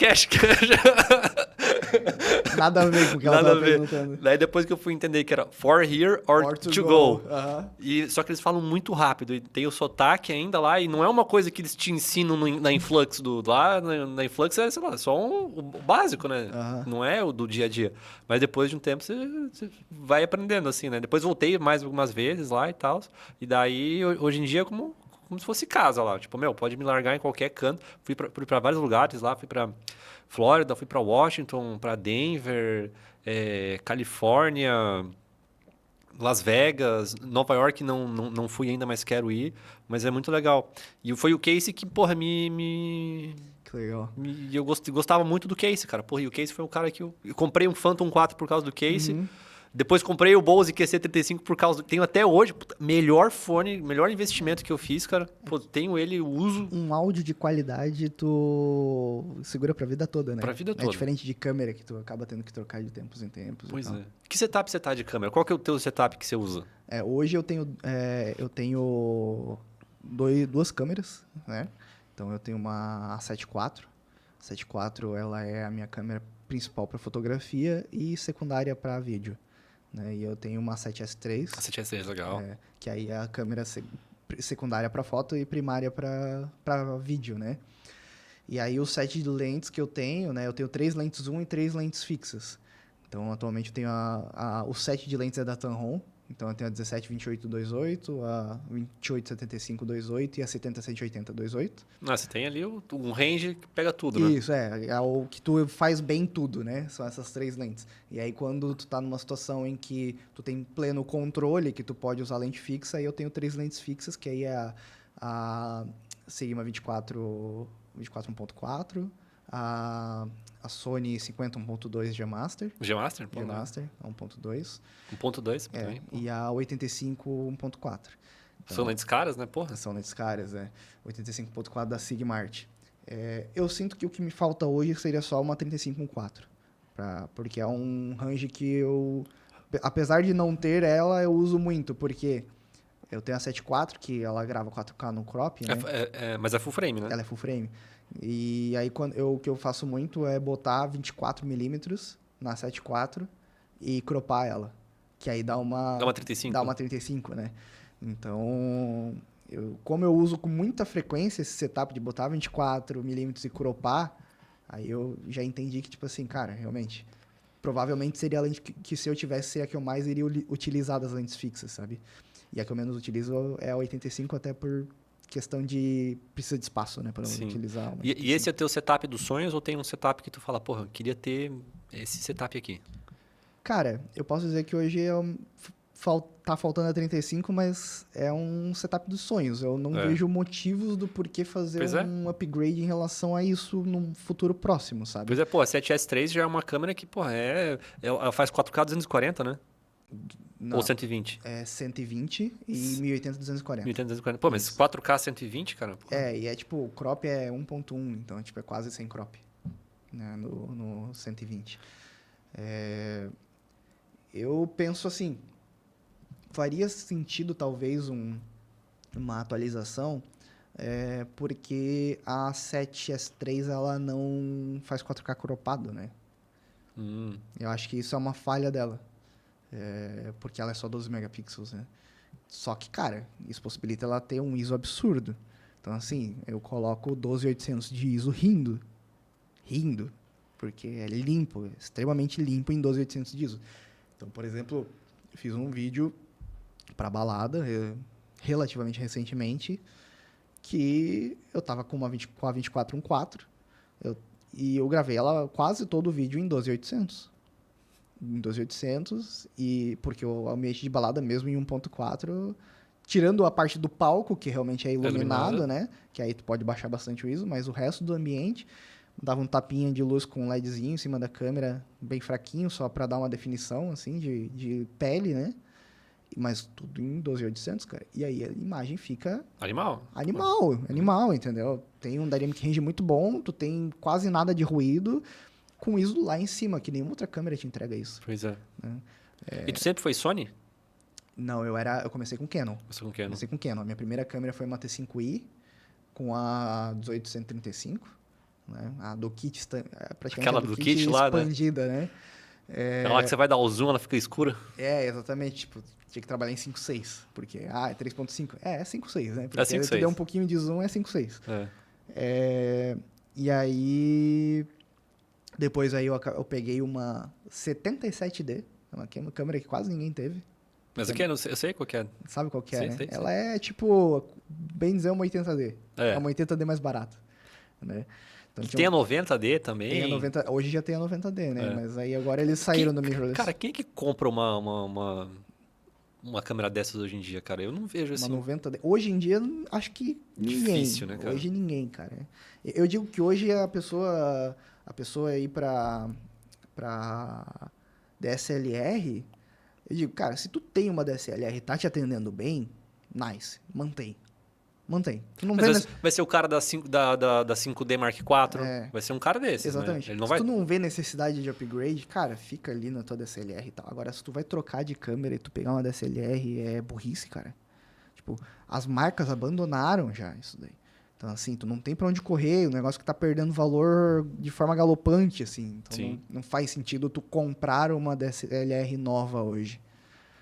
Speaker 2: Nada a ver com o que ela
Speaker 1: Nada a
Speaker 2: tava
Speaker 1: ver.
Speaker 2: perguntando.
Speaker 1: Daí depois que eu fui entender que era for here or to go.
Speaker 2: Aham.
Speaker 1: E, só que eles falam muito rápido. E tem o sotaque ainda lá. E não é uma coisa que eles te ensinam na Influx. Lá na Influx é, sei lá, só o básico, né?
Speaker 2: Aham.
Speaker 1: Não é o do dia a dia. Mas depois de um tempo você vai aprendendo, assim, né? Depois voltei mais algumas vezes lá e tal. E daí, hoje em dia, é como se fosse casa lá. Tipo, pode me largar em qualquer canto. Fui pra vários lugares lá. Fui pra Flórida, fui pra Washington, pra Denver, Califórnia, Las Vegas, Nova York não fui ainda, mas quero ir. Mas é muito legal. E foi o Casey que, porra,
Speaker 2: Que legal.
Speaker 1: eu gostava muito do Casey, cara. Porra, e o Casey foi um cara que eu comprei um Phantom 4 por causa do Casey.
Speaker 2: Uhum.
Speaker 1: Depois comprei o Bose QC35 por causa tenho até hoje, puta, melhor fone, melhor investimento que eu fiz, cara. Pô, tenho ele, uso
Speaker 2: Um áudio de qualidade tu segura pra vida toda, né?
Speaker 1: pra vida
Speaker 2: É
Speaker 1: toda.
Speaker 2: diferente de câmera que tu acaba tendo que trocar de tempos em tempos.
Speaker 1: Pois
Speaker 2: e tal.
Speaker 1: é. Que setup você tá de câmera? Qual que é o teu setup que você usa?
Speaker 2: Hoje eu tenho duas câmeras, né? Então eu tenho uma A7 IV. A 7 IV ela é a minha câmera principal para fotografia e secundária para vídeo, né? E eu tenho uma 7S3,
Speaker 1: A 7S3, legal.
Speaker 2: que aí é a câmera secundária para foto e primária para vídeo, né? E aí o set de lentes que eu tenho, né? Eu tenho 3 lentes zoom e 3 lentes fixas. Então atualmente eu tenho o set de lentes é da Tamron. Então eu tenho a 17-28-28, a 28-75-28 e a 70-180-28.
Speaker 1: Você tem ali um range que pega tudo, né?
Speaker 2: Isso, é o que tu faz bem tudo, né? São essas 3 lentes. E aí quando tu tá numa situação em que tu tem pleno controle, que tu pode usar lente fixa, aí eu tenho 3 lentes fixas, que aí é a Sigma 24 1.4, a Sony 50 1.2 G-Master.
Speaker 1: G-Master?
Speaker 2: G-Master 1.2.
Speaker 1: 1.2 também.
Speaker 2: E a 85 1.4.
Speaker 1: São lentes caras, né? Porra.
Speaker 2: São lentes caras, 85.4 da Sigmart. Eu sinto que o que me falta hoje seria só uma 35-1.4. Porque é um range que eu... Apesar de não ter ela, eu uso muito, porque eu tenho a 7.4, que ela grava 4K no crop, né?
Speaker 1: Mas é full frame, né?
Speaker 2: Ela é full frame. E aí o que eu faço muito é botar 24mm na 7.4 e cropar ela. Que aí dá uma
Speaker 1: 35?
Speaker 2: Dá uma 35, né? Então, como eu uso com muita frequência esse setup de botar 24mm e cropar, aí eu já entendi que, tipo assim, cara, realmente, provavelmente seria a lente que se eu tivesse, seria a que eu mais iria utilizar das lentes fixas, sabe? E a que eu menos utilizo é a 85, até por questão de... precisa de espaço, né? Pra
Speaker 1: Sim.
Speaker 2: utilizar.
Speaker 1: E esse é o teu setup dos sonhos ou tem um setup que tu fala, porra, eu queria ter esse setup aqui?
Speaker 2: Cara, eu posso dizer que hoje tá faltando a 35, mas é um setup dos sonhos. Eu não vejo motivos do porquê fazer um upgrade em relação a isso num futuro próximo, sabe?
Speaker 1: Pois é, pô, a 7S3 já é uma câmera que, porra, ela faz 4K 240, né?
Speaker 2: Não,
Speaker 1: ou 120?
Speaker 2: É 120 e 1080 240.
Speaker 1: 1080, 240. Pô, mas 4K 120, cara? Porra.
Speaker 2: E é tipo, o crop é 1.1, então tipo, é quase sem crop, né, no 120. Eu penso assim, faria sentido talvez uma atualização, porque a 7S3 ela não faz 4K cropado, né? Eu acho que isso é uma falha dela. Porque ela é só 12 megapixels, né? Só que, cara, isso possibilita ela ter um ISO absurdo. Então, assim, eu coloco 12800 de ISO rindo, porque é limpo, extremamente limpo em 12800 de ISO. Então, por exemplo, eu fiz um vídeo para balada, relativamente recentemente, que eu tava com a 24 1.4, e eu gravei ela quase todo o vídeo em 12800. Em 12800, e porque o ambiente de balada mesmo em 1.4, tirando a parte do palco, que realmente é iluminado, né? Que aí tu pode baixar bastante o ISO, mas o resto do ambiente dava um tapinha de luz com um LEDzinho em cima da câmera, bem fraquinho, só para dar uma definição, assim, de pele, né? Mas tudo em 12800, cara. E aí a imagem fica... Animal, entendeu? Tem um dynamic range muito bom, tu tem quase nada de ruído, com ISO lá em cima, que nenhuma outra câmera te entrega isso.
Speaker 1: Pois é. E tu sempre foi Sony?
Speaker 2: Não, eu comecei com Canon. Comecei com Canon. A minha primeira câmera foi uma T5i, com a 18-135, né? A do kit, praticamente
Speaker 1: Aquela
Speaker 2: a do
Speaker 1: do
Speaker 2: kit
Speaker 1: kit lá, né?
Speaker 2: expandida, né?
Speaker 1: Aquela que você vai dar o zoom, ela fica escura.
Speaker 2: Exatamente. Tipo, tinha que trabalhar em 5.6, porque, é 3.5. É 5.6, né?
Speaker 1: É
Speaker 2: Porque
Speaker 1: 5.6.
Speaker 2: tu der um pouquinho de zoom, é 5.6.
Speaker 1: É.
Speaker 2: E aí, depois aí eu peguei uma 77D, uma câmera que quase ninguém teve.
Speaker 1: Mas o que é? Eu sei qual que é.
Speaker 2: Sabe qual que é,
Speaker 1: Sei,
Speaker 2: né?
Speaker 1: sei.
Speaker 2: Ela é tipo, bem dizer, uma 80D.
Speaker 1: É.
Speaker 2: É uma 80D mais barata, né? Então,
Speaker 1: Tem a 90D também.
Speaker 2: tem a 90, hoje já tem a 90D, né?
Speaker 1: É.
Speaker 2: Mas aí agora eles saíram do mirrorless.
Speaker 1: Cara, quem é que compra uma câmera dessas hoje em dia, cara? Eu não vejo
Speaker 2: Uma
Speaker 1: assim.
Speaker 2: 90D. Hoje em dia, acho que ninguém.
Speaker 1: Difícil, né, cara?
Speaker 2: Hoje ninguém, cara. Eu digo que hoje a pessoa ir pra DSLR, eu digo, cara, se tu tem uma DSLR e tá te atendendo bem, nice, mantém. Tu não vê
Speaker 1: Vai ser o cara da 5D Mark IV, vai ser um cara desses,
Speaker 2: exatamente.
Speaker 1: né? Ele não
Speaker 2: Se
Speaker 1: vai...
Speaker 2: tu não vê necessidade de upgrade, cara, fica ali na tua DSLR e tal. Agora, se tu vai trocar de câmera e tu pegar uma DSLR, é burrice, cara. Tipo, as marcas abandonaram já isso daí. Então, assim, tu não tem pra onde correr, o negócio que tá perdendo valor de forma galopante, assim. Então, não faz sentido tu comprar uma DSLR nova hoje.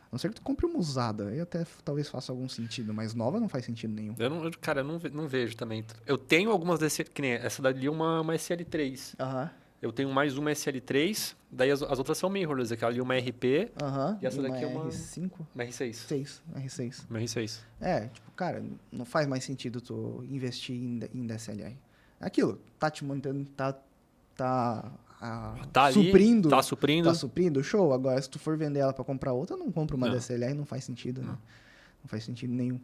Speaker 2: A não ser que tu compre uma usada, aí até talvez faça algum sentido, mas nova não faz sentido nenhum.
Speaker 1: Cara, eu não vejo também. Eu tenho algumas desse, que nem essa dali é uma SL3. Eu tenho mais uma SL3, daí as outras são mirrorless, aquela ali é uma RP, e essa daqui é uma
Speaker 2: R5?
Speaker 1: Uma R6.
Speaker 2: R6.
Speaker 1: Uma R6.
Speaker 2: Tipo, cara, não faz mais sentido tu investir em DSLR. É aquilo, tá te mantendo, tá
Speaker 1: suprindo.
Speaker 2: Tá suprindo, show. Agora, se tu for vender ela pra comprar outra, não compra uma DSLR, não faz sentido, né? Não faz sentido nenhum.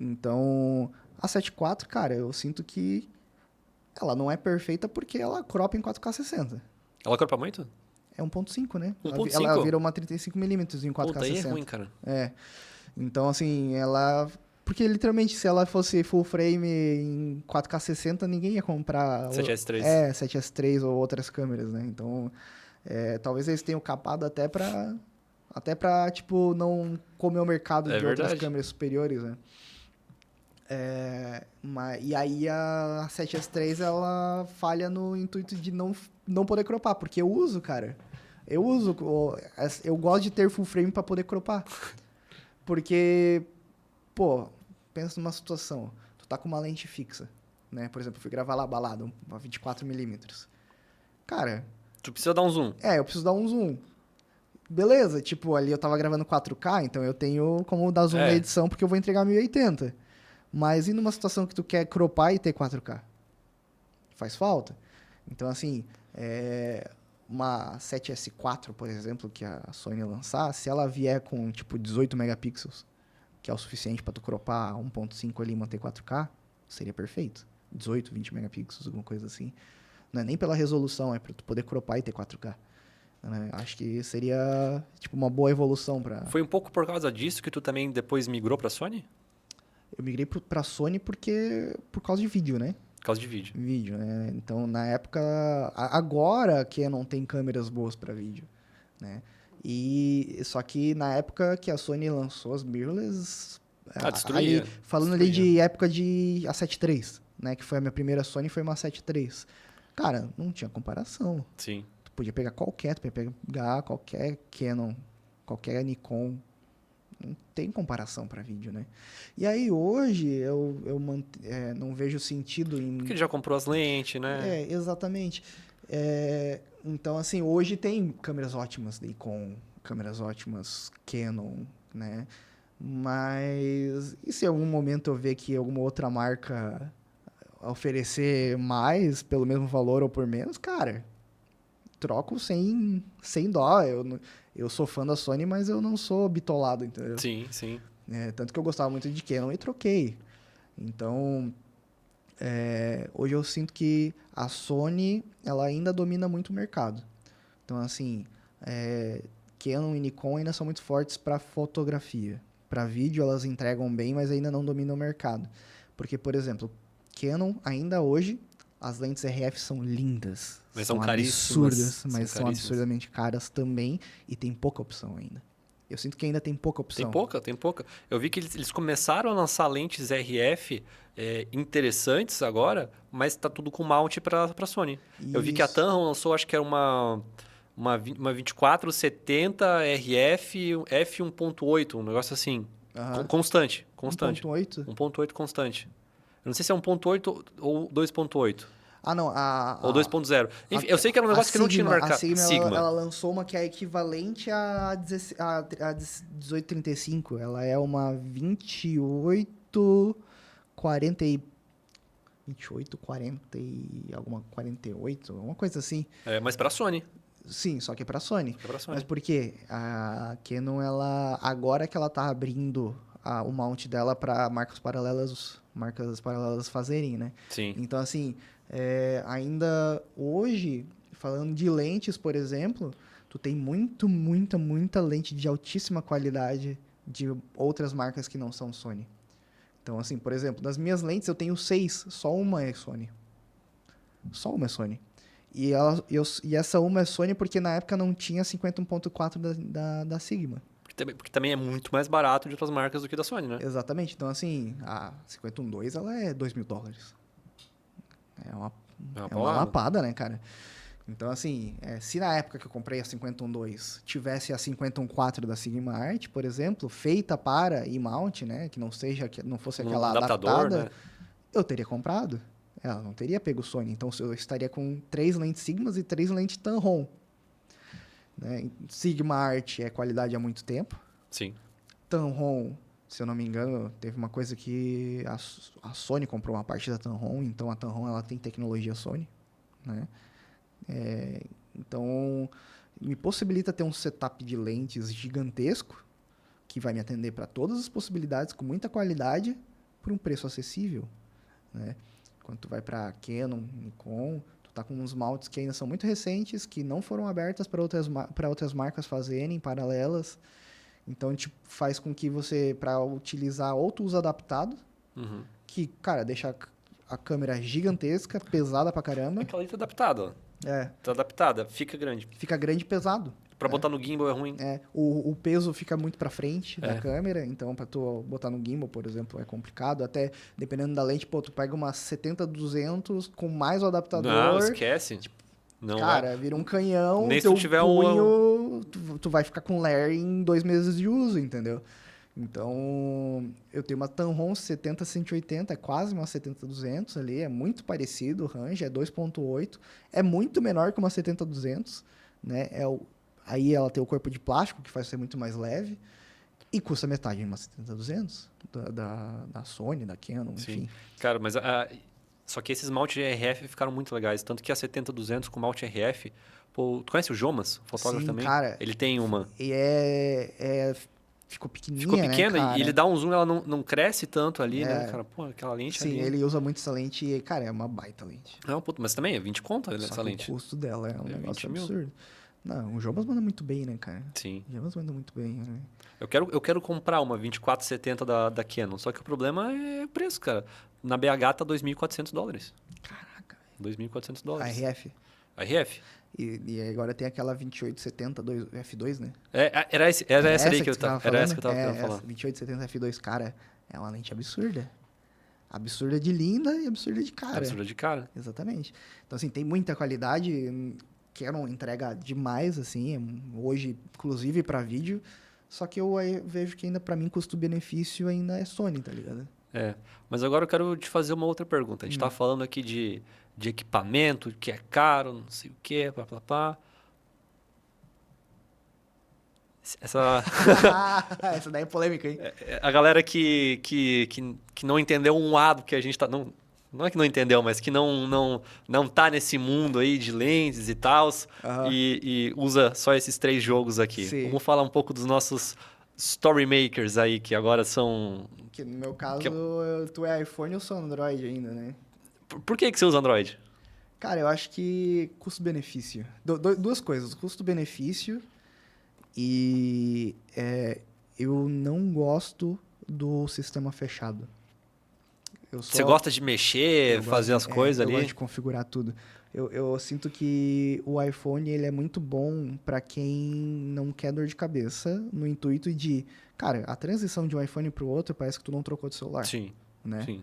Speaker 2: Então, a 7.4, cara, eu sinto que ela não é perfeita porque ela cropa em 4K60.
Speaker 1: Ela cropa muito?
Speaker 2: É 1.5, né?
Speaker 1: 1.5?
Speaker 2: Ela vira uma 35mm em 4K60.
Speaker 1: Puta, aí é ruim, cara.
Speaker 2: Então, assim, ela... Porque, literalmente, se ela fosse full frame em 4K60, ninguém ia comprar...
Speaker 1: 7S3.
Speaker 2: 7S3 ou outras câmeras, né? Então, talvez eles tenham capado até pra, tipo, não comer o mercado de outras câmeras superiores, né? E aí a 7S3, ela falha no intuito de não poder cropar, porque eu uso, cara. Eu gosto de ter full frame pra poder cropar. Porque... Pô, pensa numa situação. Tu tá com uma lente fixa, né? Por exemplo, eu fui gravar lá balada, uma 24mm. Cara...
Speaker 1: Tu precisa dar um zoom.
Speaker 2: Eu preciso dar um zoom. Beleza, tipo, ali eu tava gravando 4K, então eu tenho como dar zoom na edição, porque eu vou entregar 1080. Mas e numa situação que tu quer cropar e ter 4K? Faz falta. Então, assim, uma 7S4, por exemplo, que a Sony lançar, se ela vier com, tipo, 18 megapixels, que é o suficiente para tu cropar 1.5 ali e manter 4K, seria perfeito. 18, 20 megapixels, alguma coisa assim. Não é nem pela resolução, é para tu poder cropar e ter 4K. Acho que seria tipo uma boa evolução para...
Speaker 1: Foi um pouco por causa disso que tu também depois migrou para Sony?
Speaker 2: Eu migrei para Sony por causa de vídeo, né?
Speaker 1: Por causa de vídeo.
Speaker 2: Vídeo, né? Então, na época... Agora que não tem câmeras boas para vídeo, né? Só que na época que a Sony lançou as mirrorless...
Speaker 1: Destruía.
Speaker 2: Falando ali de época de A7 III, né? Que foi a minha primeira Sony, foi uma A7 III. Cara, não tinha comparação.
Speaker 1: Sim.
Speaker 2: Tu podia pegar qualquer Canon, qualquer Nikon. Não tem comparação para vídeo, né? E aí, hoje, eu não vejo sentido em...
Speaker 1: Porque ele já comprou as lentes, né?
Speaker 2: Exatamente. Então, assim, hoje tem câmeras ótimas Nikon, câmeras ótimas Canon, né? Mas e se em algum momento eu ver que alguma outra marca oferecer mais pelo mesmo valor ou por menos, cara, troco sem dó. Eu sou fã da Sony, mas eu não sou bitolado, entendeu?
Speaker 1: Sim, sim.
Speaker 2: Tanto que eu gostava muito de Canon e troquei. Então, hoje eu sinto que a Sony, ela ainda domina muito o mercado. Então, assim, Canon e Nikon ainda são muito fortes para fotografia. Para vídeo, elas entregam bem, mas ainda não dominam o mercado. Porque, por exemplo, Canon, ainda hoje, as lentes RF são lindas.
Speaker 1: Mas
Speaker 2: são
Speaker 1: caríssimas.
Speaker 2: absurdas, mas são absurdamente caras também. E tem pouca opção ainda. Eu sinto que ainda tem pouca opção.
Speaker 1: Tem pouca. Eu vi que eles começaram a lançar lentes RF interessantes agora, mas tá tudo com mount para Sony. Eu vi que a
Speaker 2: Isso.
Speaker 1: Tamron lançou, acho que era uma 2470 RF f1.8, um negócio assim.
Speaker 2: Aham.
Speaker 1: Constante.
Speaker 2: 1.8?
Speaker 1: 1.8 constante. Eu não sei se é 1.8 ou 2.8.
Speaker 2: Ah, não.
Speaker 1: Ou 2.0. Enfim, eu sei que era um negócio que não tinha no mercado.
Speaker 2: A Sigma. Ela lançou uma que é equivalente a 1835. Ela é uma 2840 e alguma 48, alguma coisa assim.
Speaker 1: Mas para Sony.
Speaker 2: Sim, só que é pra Sony.
Speaker 1: É para Sony.
Speaker 2: Mas por quê? A Canon, agora que ela tá abrindo o mount dela para marcas paralelas fazerem, né?
Speaker 1: Sim.
Speaker 2: Então, assim, ainda hoje, falando de lentes, por exemplo, tu tem muita lente de altíssima qualidade de outras marcas que não são Sony. Então, assim, por exemplo, das minhas lentes eu tenho 6, só uma é Sony. Só uma é Sony. E essa uma é Sony porque na época não tinha 51.4 da Sigma.
Speaker 1: Porque também é muito mais barato de outras marcas do que da Sony, né?
Speaker 2: Exatamente. Então, assim, a 51.2 ela é $2.000. É uma lapada, né, cara? Então, assim, se na época que eu comprei a 51.2 tivesse a 51.4 da Sigma Art, por exemplo, feita para e-mount, né, que não fosse aquela adaptada, né? Eu teria comprado. Ela não teria pego Sony. Então, eu estaria com 3 lentes Sigmas e 3 lentes Tamron. Né? Sigma Art é qualidade há muito tempo.
Speaker 1: Sim.
Speaker 2: Tamron, se eu não me engano, teve uma coisa que a Sony comprou uma parte da Tamron, então a Tamron ela tem tecnologia Sony, né? Então, me possibilita ter um setup de lentes gigantesco que vai me atender para todas as possibilidades com muita qualidade por um preço acessível, né? Quando tu vai para Canon, Nikon, tu tá com uns mounts que ainda são muito recentes, que não foram abertas para outras marcas fazerem, paralelas. Então, tipo, faz com que você, para utilizar, ou tu usa adaptado, que, cara, deixa a câmera gigantesca, pesada pra caramba.
Speaker 1: Aquela ali tá adaptada, ó. Tá adaptada, fica grande.
Speaker 2: Fica grande e pesado.
Speaker 1: Pra botar no gimbal é ruim.
Speaker 2: O peso fica muito pra frente da câmera, então pra tu botar no gimbal, por exemplo, é complicado. Até, dependendo da lente, tu pega uma 70-200 com mais o adaptador.
Speaker 1: Não, esquece. Não
Speaker 2: cara, vira um canhão,
Speaker 1: nem
Speaker 2: teu
Speaker 1: se tu tiver
Speaker 2: punho, tu vai ficar com Lair em 2 meses de uso, entendeu? Então, eu tenho uma Tamron 70-180, é quase uma 70-200 ali, é muito parecido o range, é 2.8, é muito menor que uma 70-200, né? Aí ela tem o corpo de plástico, que faz ser muito mais leve, e custa metade de uma 70-200, da Sony, da Canon, enfim.
Speaker 1: Sim. Cara, mas só que esses malte RF ficaram muito legais, tanto que a 70-200 com malte RF, pô, tu conhece o Jomas, fotógrafo
Speaker 2: Sim,
Speaker 1: também?
Speaker 2: cara,
Speaker 1: Ele tem uma.
Speaker 2: E ficou pequenininha,
Speaker 1: Ficou pequena,
Speaker 2: né,
Speaker 1: e ele dá um zoom, ela não cresce tanto ali, né,
Speaker 2: É.
Speaker 1: cara? Pô, aquela lente
Speaker 2: Sim,
Speaker 1: ali.
Speaker 2: ele usa muito essa lente e, cara, é uma baita lente.
Speaker 1: Não, puto, mas também é 20 conto
Speaker 2: Só
Speaker 1: essa
Speaker 2: que
Speaker 1: lente.
Speaker 2: o custo dela é um
Speaker 1: 20
Speaker 2: negócio
Speaker 1: mil.
Speaker 2: absurdo. Não, o Jomas manda muito bem, né, cara?
Speaker 1: Sim.
Speaker 2: O Jomas manda muito bem, né?
Speaker 1: Eu quero comprar uma 2470 da Canon, só que o problema é o preço, cara. Na BH tá $2.400.
Speaker 2: Caraca.
Speaker 1: $2.400.
Speaker 2: A RF.
Speaker 1: A RF?
Speaker 2: E agora tem aquela 2870 F2, né?
Speaker 1: Era essa aí que eu tava
Speaker 2: falando?
Speaker 1: querendo falar.
Speaker 2: 2870 F2, cara, é uma lente absurda. Absurda de linda e absurda de cara.
Speaker 1: Absurda de cara.
Speaker 2: Exatamente. Então, assim, tem muita qualidade. Canon entrega demais, assim, hoje, inclusive para vídeo. Só que eu vejo que ainda, para mim, custo-benefício ainda é Sony, tá ligado?
Speaker 1: Mas agora eu quero te fazer uma outra pergunta. A gente tá falando aqui de equipamento, que é caro, não sei o quê, pá. Essa
Speaker 2: daí é polêmica, hein?
Speaker 1: a galera que não entendeu um lado que a gente tá... Não é que não entendeu, mas que não tá nesse mundo aí de lentes e tal, e usa só esses 3 jogos aqui.
Speaker 2: Sim.
Speaker 1: Vamos falar um pouco dos nossos story makers aí, que agora são...
Speaker 2: Que no meu caso, tu é iPhone e eu sou Android ainda, né?
Speaker 1: Por que você usa Android?
Speaker 2: Cara, eu acho que custo-benefício. Duas coisas, custo-benefício e eu não gosto do sistema fechado.
Speaker 1: Você gosta de mexer, fazer as coisas ali?
Speaker 2: Eu gosto de configurar tudo. Eu sinto que o iPhone ele é muito bom para quem não quer dor de cabeça, no intuito de, cara, a transição de um iPhone para o outro parece que tu não trocou de celular.
Speaker 1: Sim,
Speaker 2: né?
Speaker 1: sim.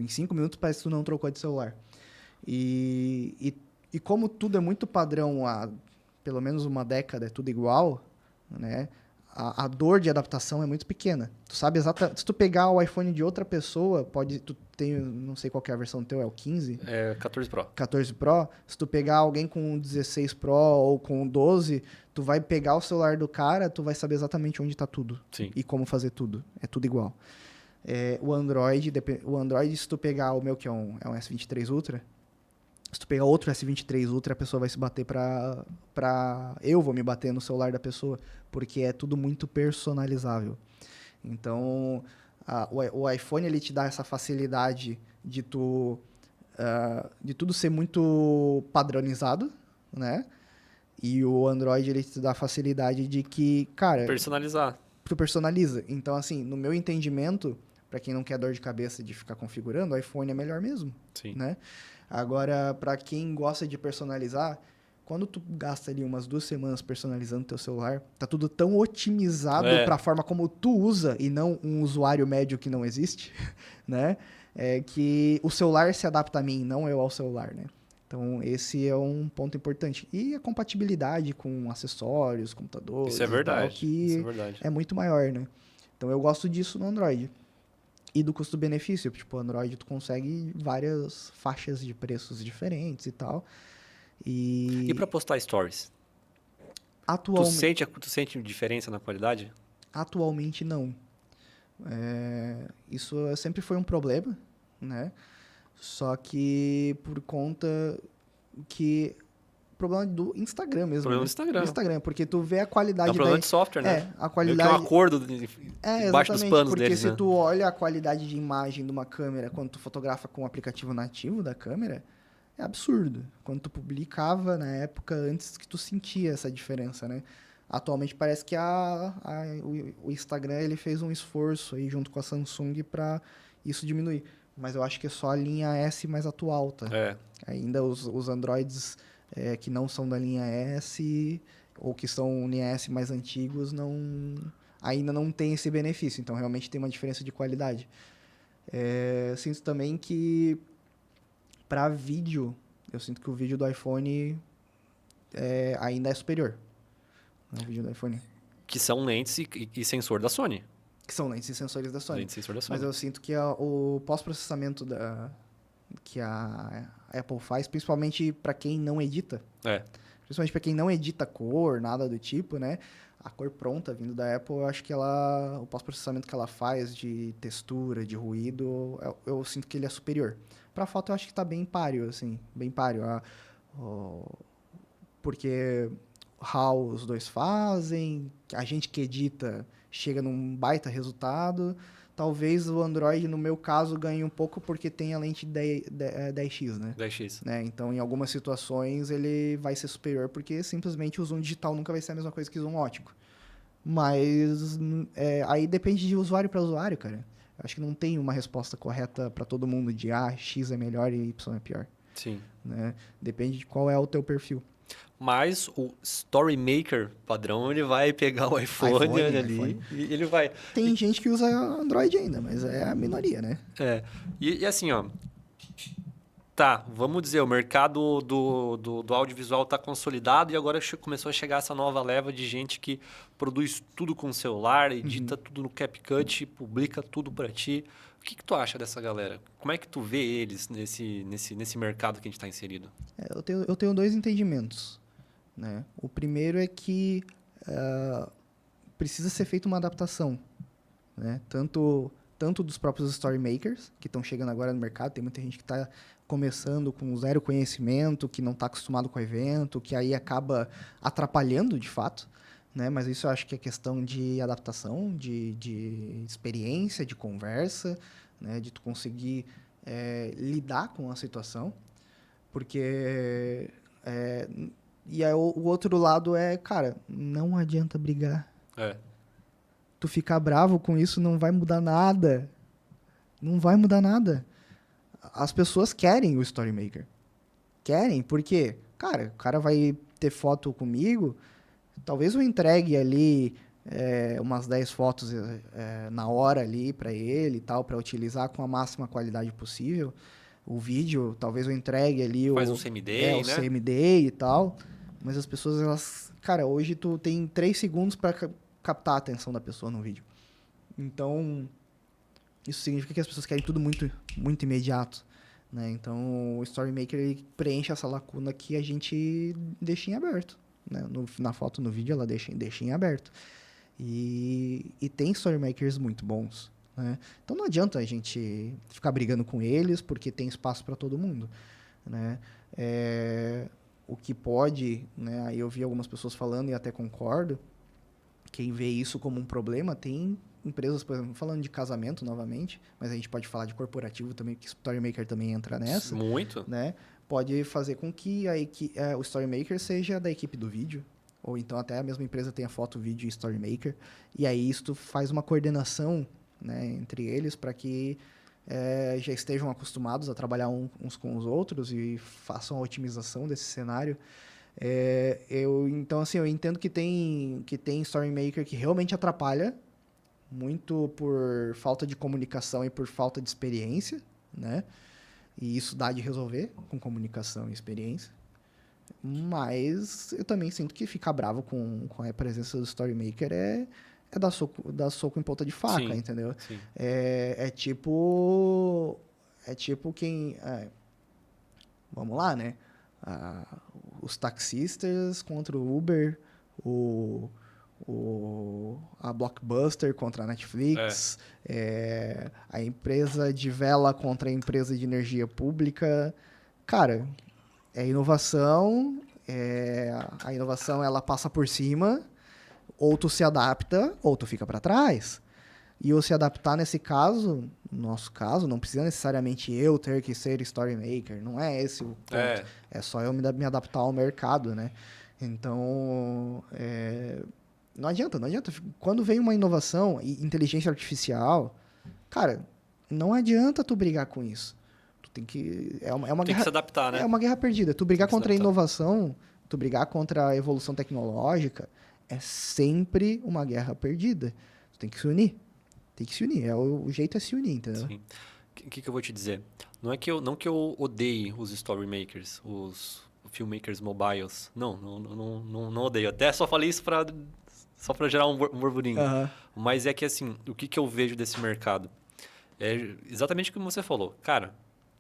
Speaker 2: Em 5 minutos parece que tu não trocou de celular. E como tudo é muito padrão há pelo menos uma década, é tudo igual, né? A dor de adaptação é muito pequena. Tu sabe exatamente. Se tu pegar o iPhone de outra pessoa, tu tem, não sei qual que é a versão do teu, é o 15?
Speaker 1: É 14 Pro.
Speaker 2: 14 Pro. Se tu pegar alguém com 16 Pro ou com 12, tu vai pegar o celular do cara, tu vai saber exatamente onde está tudo.
Speaker 1: Sim.
Speaker 2: E como fazer tudo. É tudo igual. O Android, se tu pegar o meu, que é um S23 Ultra, se tu pegar outro S23 Ultra, a pessoa vai se bater eu vou me bater no celular da pessoa, porque é tudo muito personalizável. Então, o iPhone, ele te dá essa facilidade de tudo ser muito padronizado, né? E o Android, ele te dá a facilidade de que, cara...
Speaker 1: Personalizar.
Speaker 2: Tu personaliza. Então, assim, no meu entendimento, para quem não quer dor de cabeça de ficar configurando, o iPhone é melhor mesmo.
Speaker 1: Sim.
Speaker 2: Né? Agora, para quem gosta de personalizar, quando tu gasta ali umas 2 semanas personalizando teu celular, tá tudo tão otimizado para a forma como tu usa e não um usuário médio que não existe, né? Que o celular se adapta a mim, não eu ao celular, né? Então, esse é um ponto importante. E a compatibilidade com acessórios, computadores...
Speaker 1: Isso é verdade.
Speaker 2: Tal, que
Speaker 1: isso é verdade.
Speaker 2: É muito maior, né? Então, eu gosto disso no Android. E do custo-benefício. Tipo, o Android tu consegue várias faixas de preços diferentes e tal.
Speaker 1: E para postar stories?
Speaker 2: Atualmente,
Speaker 1: Tu sente diferença na qualidade?
Speaker 2: atualmente não. Isso sempre foi um problema, né? Só que por conta que... Problema do Instagram mesmo.
Speaker 1: Problema
Speaker 2: né?
Speaker 1: do Instagram.
Speaker 2: Porque tu vê a qualidade...
Speaker 1: É um problema de software, né?
Speaker 2: A qualidade...
Speaker 1: Meio que um acordo embaixo dos panos
Speaker 2: porque
Speaker 1: deles,
Speaker 2: se
Speaker 1: né?
Speaker 2: tu olha a qualidade de imagem de uma câmera quando tu fotografa com o aplicativo nativo da câmera, é absurdo. Quando tu publicava na época, antes que tu sentia essa diferença, né? Atualmente parece que o Instagram ele fez um esforço aí junto com a Samsung para isso diminuir. Mas eu acho que é só a linha S mais atual, tá? Ainda os Androids que não são da linha S ou que são linha S mais antigos ainda não tem esse benefício. Então, realmente tem uma diferença de qualidade. Sinto também que para vídeo, eu sinto que o vídeo do iPhone ainda é superior. O vídeo do iPhone.
Speaker 1: Que são lentes e sensor da Sony.
Speaker 2: Que são lentes e sensores da Sony.
Speaker 1: Lentes e sensor da Sony.
Speaker 2: Mas eu sinto que o pós-processamento que a Apple faz, principalmente para quem não edita. Principalmente para quem não edita cor, nada do tipo, né? A cor pronta vindo da Apple, eu acho que o pós-processamento que ela faz de textura, de ruído, eu sinto que ele é superior. Para foto, eu acho que tá bem páreo, assim, bem páreo. Porque RAW os dois fazem, a gente que edita chega num baita resultado. Talvez o Android, no meu caso, ganhe um pouco porque tem a lente 10x, né?
Speaker 1: 10x.
Speaker 2: Né? Então, em algumas situações, ele vai ser superior porque simplesmente o zoom digital nunca vai ser a mesma coisa que o zoom óptico. Mas aí depende de usuário para usuário, cara. Acho que não tem uma resposta correta para todo mundo de X é melhor e Y é pior.
Speaker 1: Sim.
Speaker 2: Né? Depende de qual é o teu perfil.
Speaker 1: Mas o Story Maker padrão, ele vai pegar o iPhone ali e ele vai...
Speaker 2: Tem gente que usa Android ainda, mas é a minoria, né?
Speaker 1: E assim, ó... Tá, vamos dizer, o mercado do audiovisual está consolidado e agora começou a chegar essa nova leva de gente que produz tudo com o celular, edita tudo no CapCut, publica tudo para ti. O que tu acha dessa galera? Como é que tu vê eles nesse mercado que a gente está inserido?
Speaker 2: Eu tenho 2 entendimentos. Né? O primeiro é que precisa ser feita uma adaptação. Né? Tanto dos próprios story makers, que estão chegando agora no mercado, tem muita gente que está começando com 0 conhecimento, que não está acostumado com o evento, que aí acaba atrapalhando de fato. Né? Mas isso eu acho que é questão de adaptação, de experiência, de conversa, né? De tu conseguir lidar com a situação. Porque... E aí, o outro lado cara, não adianta brigar. Tu ficar bravo com isso não vai mudar nada. Não vai mudar nada. as pessoas querem o Story Maker. Querem, porque, cara, o cara vai ter foto comigo, talvez eu entregue ali umas 10 fotos na hora ali para ele e tal, para utilizar com a máxima qualidade possível. O vídeo, talvez eu entregue ali
Speaker 1: Faz um CMD,
Speaker 2: o CMD e tal. Mas as pessoas, elas... Cara, hoje tu tem 3 segundos para captar a atenção da pessoa no vídeo. Então, isso significa que as pessoas querem tudo muito, muito imediato. Né? Então, o Story Maker ele preenche essa lacuna que a gente deixa em aberto. Né? Na foto, no vídeo, ela deixa em aberto. E tem Story Makers muito bons. Né? Então, não adianta a gente ficar brigando com eles, porque tem espaço para todo mundo. Né? O que pode, né? Aí eu vi algumas pessoas falando e até concordo, quem vê isso como um problema, tem empresas, por exemplo, falando de casamento novamente, mas a gente pode falar de corporativo também, que o Story Maker também entra nessa.
Speaker 1: Muito.
Speaker 2: Né? Pode fazer com que o Story Maker seja da equipe do vídeo, ou então até a mesma empresa tenha foto, vídeo e Story Maker, e aí isso faz uma coordenação, né, entre eles para que já estejam acostumados a trabalhar uns com os outros e façam a otimização desse cenário. Então, assim, eu entendo que tem Story Maker que realmente atrapalha, muito por falta de comunicação e por falta de experiência, né? E isso dá de resolver com comunicação e experiência. Mas eu também sinto que ficar bravo com a presença do Story Maker é dar soco em ponta de faca,
Speaker 1: Sim,
Speaker 2: entendeu?
Speaker 1: sim.
Speaker 2: É tipo quem... vamos lá, né? Os taxistas contra o Uber, a Blockbuster contra a Netflix, a empresa de vela contra a empresa de energia pública. Cara, é inovação, a inovação ela passa por cima, ou tu se adapta, ou tu fica para trás. E o se adaptar nesse caso, no nosso caso, não precisa necessariamente eu ter que ser Story Maker, não é esse o ponto. É só eu me adaptar ao mercado, né? Então, não adianta. Quando vem uma inovação, inteligência artificial, cara, não adianta tu brigar com isso. Tu tem que... É uma
Speaker 1: tem
Speaker 2: guerra,
Speaker 1: que se adaptar, né?
Speaker 2: É uma guerra perdida. Tu brigar contra a inovação, tu brigar contra a evolução tecnológica, é sempre uma guerra perdida. Tu tem que se unir. Tem que se unir. O jeito é se unir, entendeu?
Speaker 1: Sim. O que eu vou te dizer? Não que eu odeie os Story Makers, os Filmmakers Mobiles. Não odeio. Até só falei isso só para gerar um burburinho.
Speaker 2: Uhum.
Speaker 1: Mas é que, assim, o que eu vejo desse mercado? É exatamente o que você falou. Cara,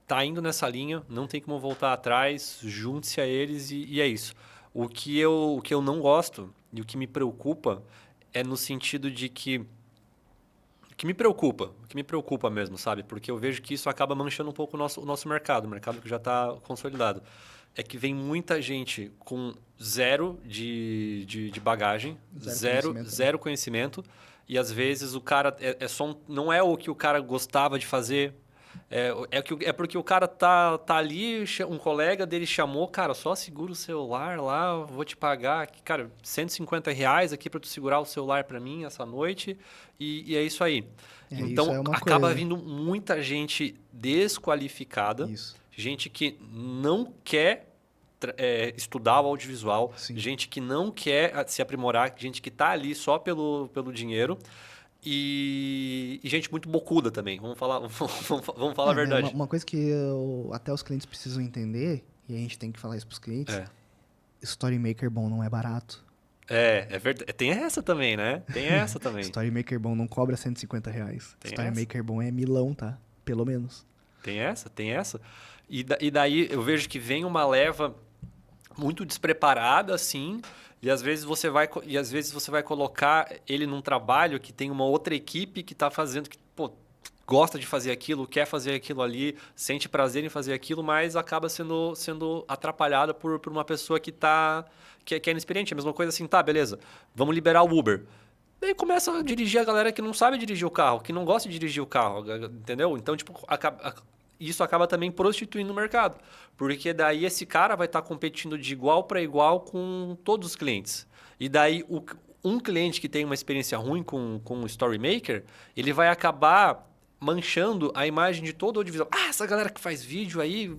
Speaker 1: tá indo nessa linha, não tem como voltar atrás, junte-se a eles e é isso. O que eu não gosto e o que me preocupa é no sentido de que... O que me preocupa mesmo, sabe? Porque eu vejo que isso acaba manchando um pouco o nosso mercado, o mercado que já está consolidado. É que vem muita gente com zero de bagagem, zero conhecimento, e às vezes o cara não é o que o cara gostava de fazer, é porque o cara tá ali, um colega dele chamou, cara, só segura o celular lá, vou te pagar, cara, R$ 150 aqui para tu segurar o celular para mim essa noite, e é isso aí. Então,
Speaker 2: isso é uma
Speaker 1: acaba
Speaker 2: coisa.
Speaker 1: vindo muita gente desqualificada, gente que não quer estudar o audiovisual,
Speaker 2: Sim.
Speaker 1: gente que não quer se aprimorar, gente que está ali só pelo dinheiro. E gente muito bocuda também, vamos falar a verdade.
Speaker 2: Uma coisa que até os clientes precisam entender, e a gente tem que falar isso para os clientes, Story Maker bom não é barato.
Speaker 1: É verdade. Tem essa também, né? Tem essa também.
Speaker 2: Story Maker bom não cobra R$150. Story Maker bom é milão, tá? Pelo menos.
Speaker 1: Tem essa. E daí eu vejo que vem uma leva muito despreparada, assim, e às vezes você vai colocar ele num trabalho que tem uma outra equipe que está fazendo, que gosta de fazer aquilo, quer fazer aquilo ali, sente prazer em fazer aquilo, mas acaba sendo atrapalhada por uma pessoa que é inexperiente. A mesma coisa assim, tá, beleza, vamos liberar o Uber. Daí começa a dirigir a galera que não sabe dirigir o carro, que não gosta de dirigir o carro, entendeu? Então, tipo, isso acaba também prostituindo o mercado, porque daí esse cara vai estar competindo de igual para igual com todos os clientes. E daí um cliente que tem uma experiência ruim com o Story Maker, ele vai acabar manchando a imagem de todo o audiovisual. Ah, essa galera que faz vídeo aí,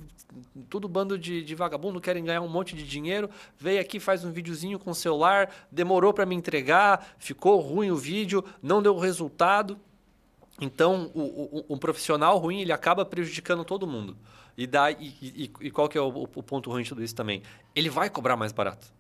Speaker 1: tudo bando de vagabundo, querem ganhar um monte de dinheiro, veio aqui, faz um videozinho com o celular, demorou para me entregar, ficou ruim o vídeo, não deu resultado. Então, um profissional ruim, ele acaba prejudicando todo mundo. E qual que é o ponto ruim de tudo isso também? Ele vai cobrar mais barato.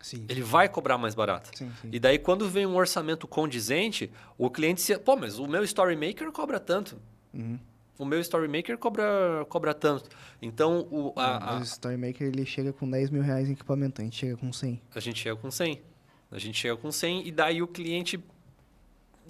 Speaker 2: Sim.
Speaker 1: Ele vai cobrar mais barato.
Speaker 2: Sim.
Speaker 1: E daí, quando vem um orçamento condizente, o cliente se... Pô, mas o meu Story Maker cobra tanto.
Speaker 2: Uhum.
Speaker 1: O meu Story Maker cobra tanto. Então,
Speaker 2: Mas o Story Maker, ele chega com 10 mil reais em equipamento, a gente chega com 100.
Speaker 1: a gente chega com 100. A gente chega com 100 e daí o cliente...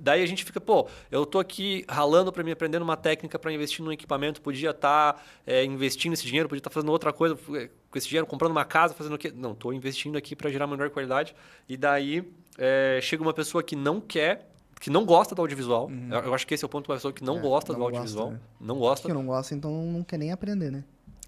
Speaker 1: Daí a gente fica, pô, eu tô aqui ralando para me aprender uma técnica para investir num equipamento, podia estar investindo esse dinheiro, podia estar fazendo outra coisa com esse dinheiro, comprando uma casa, fazendo o quê? Não, tô investindo aqui para gerar melhor qualidade. E daí chega uma pessoa que não quer, que não gosta do audiovisual.
Speaker 2: Uhum.
Speaker 1: Eu acho que esse é o ponto, uma pessoa que não gosta do audiovisual. Não gosta.
Speaker 2: Que não gosta, então não quer nem aprender, né?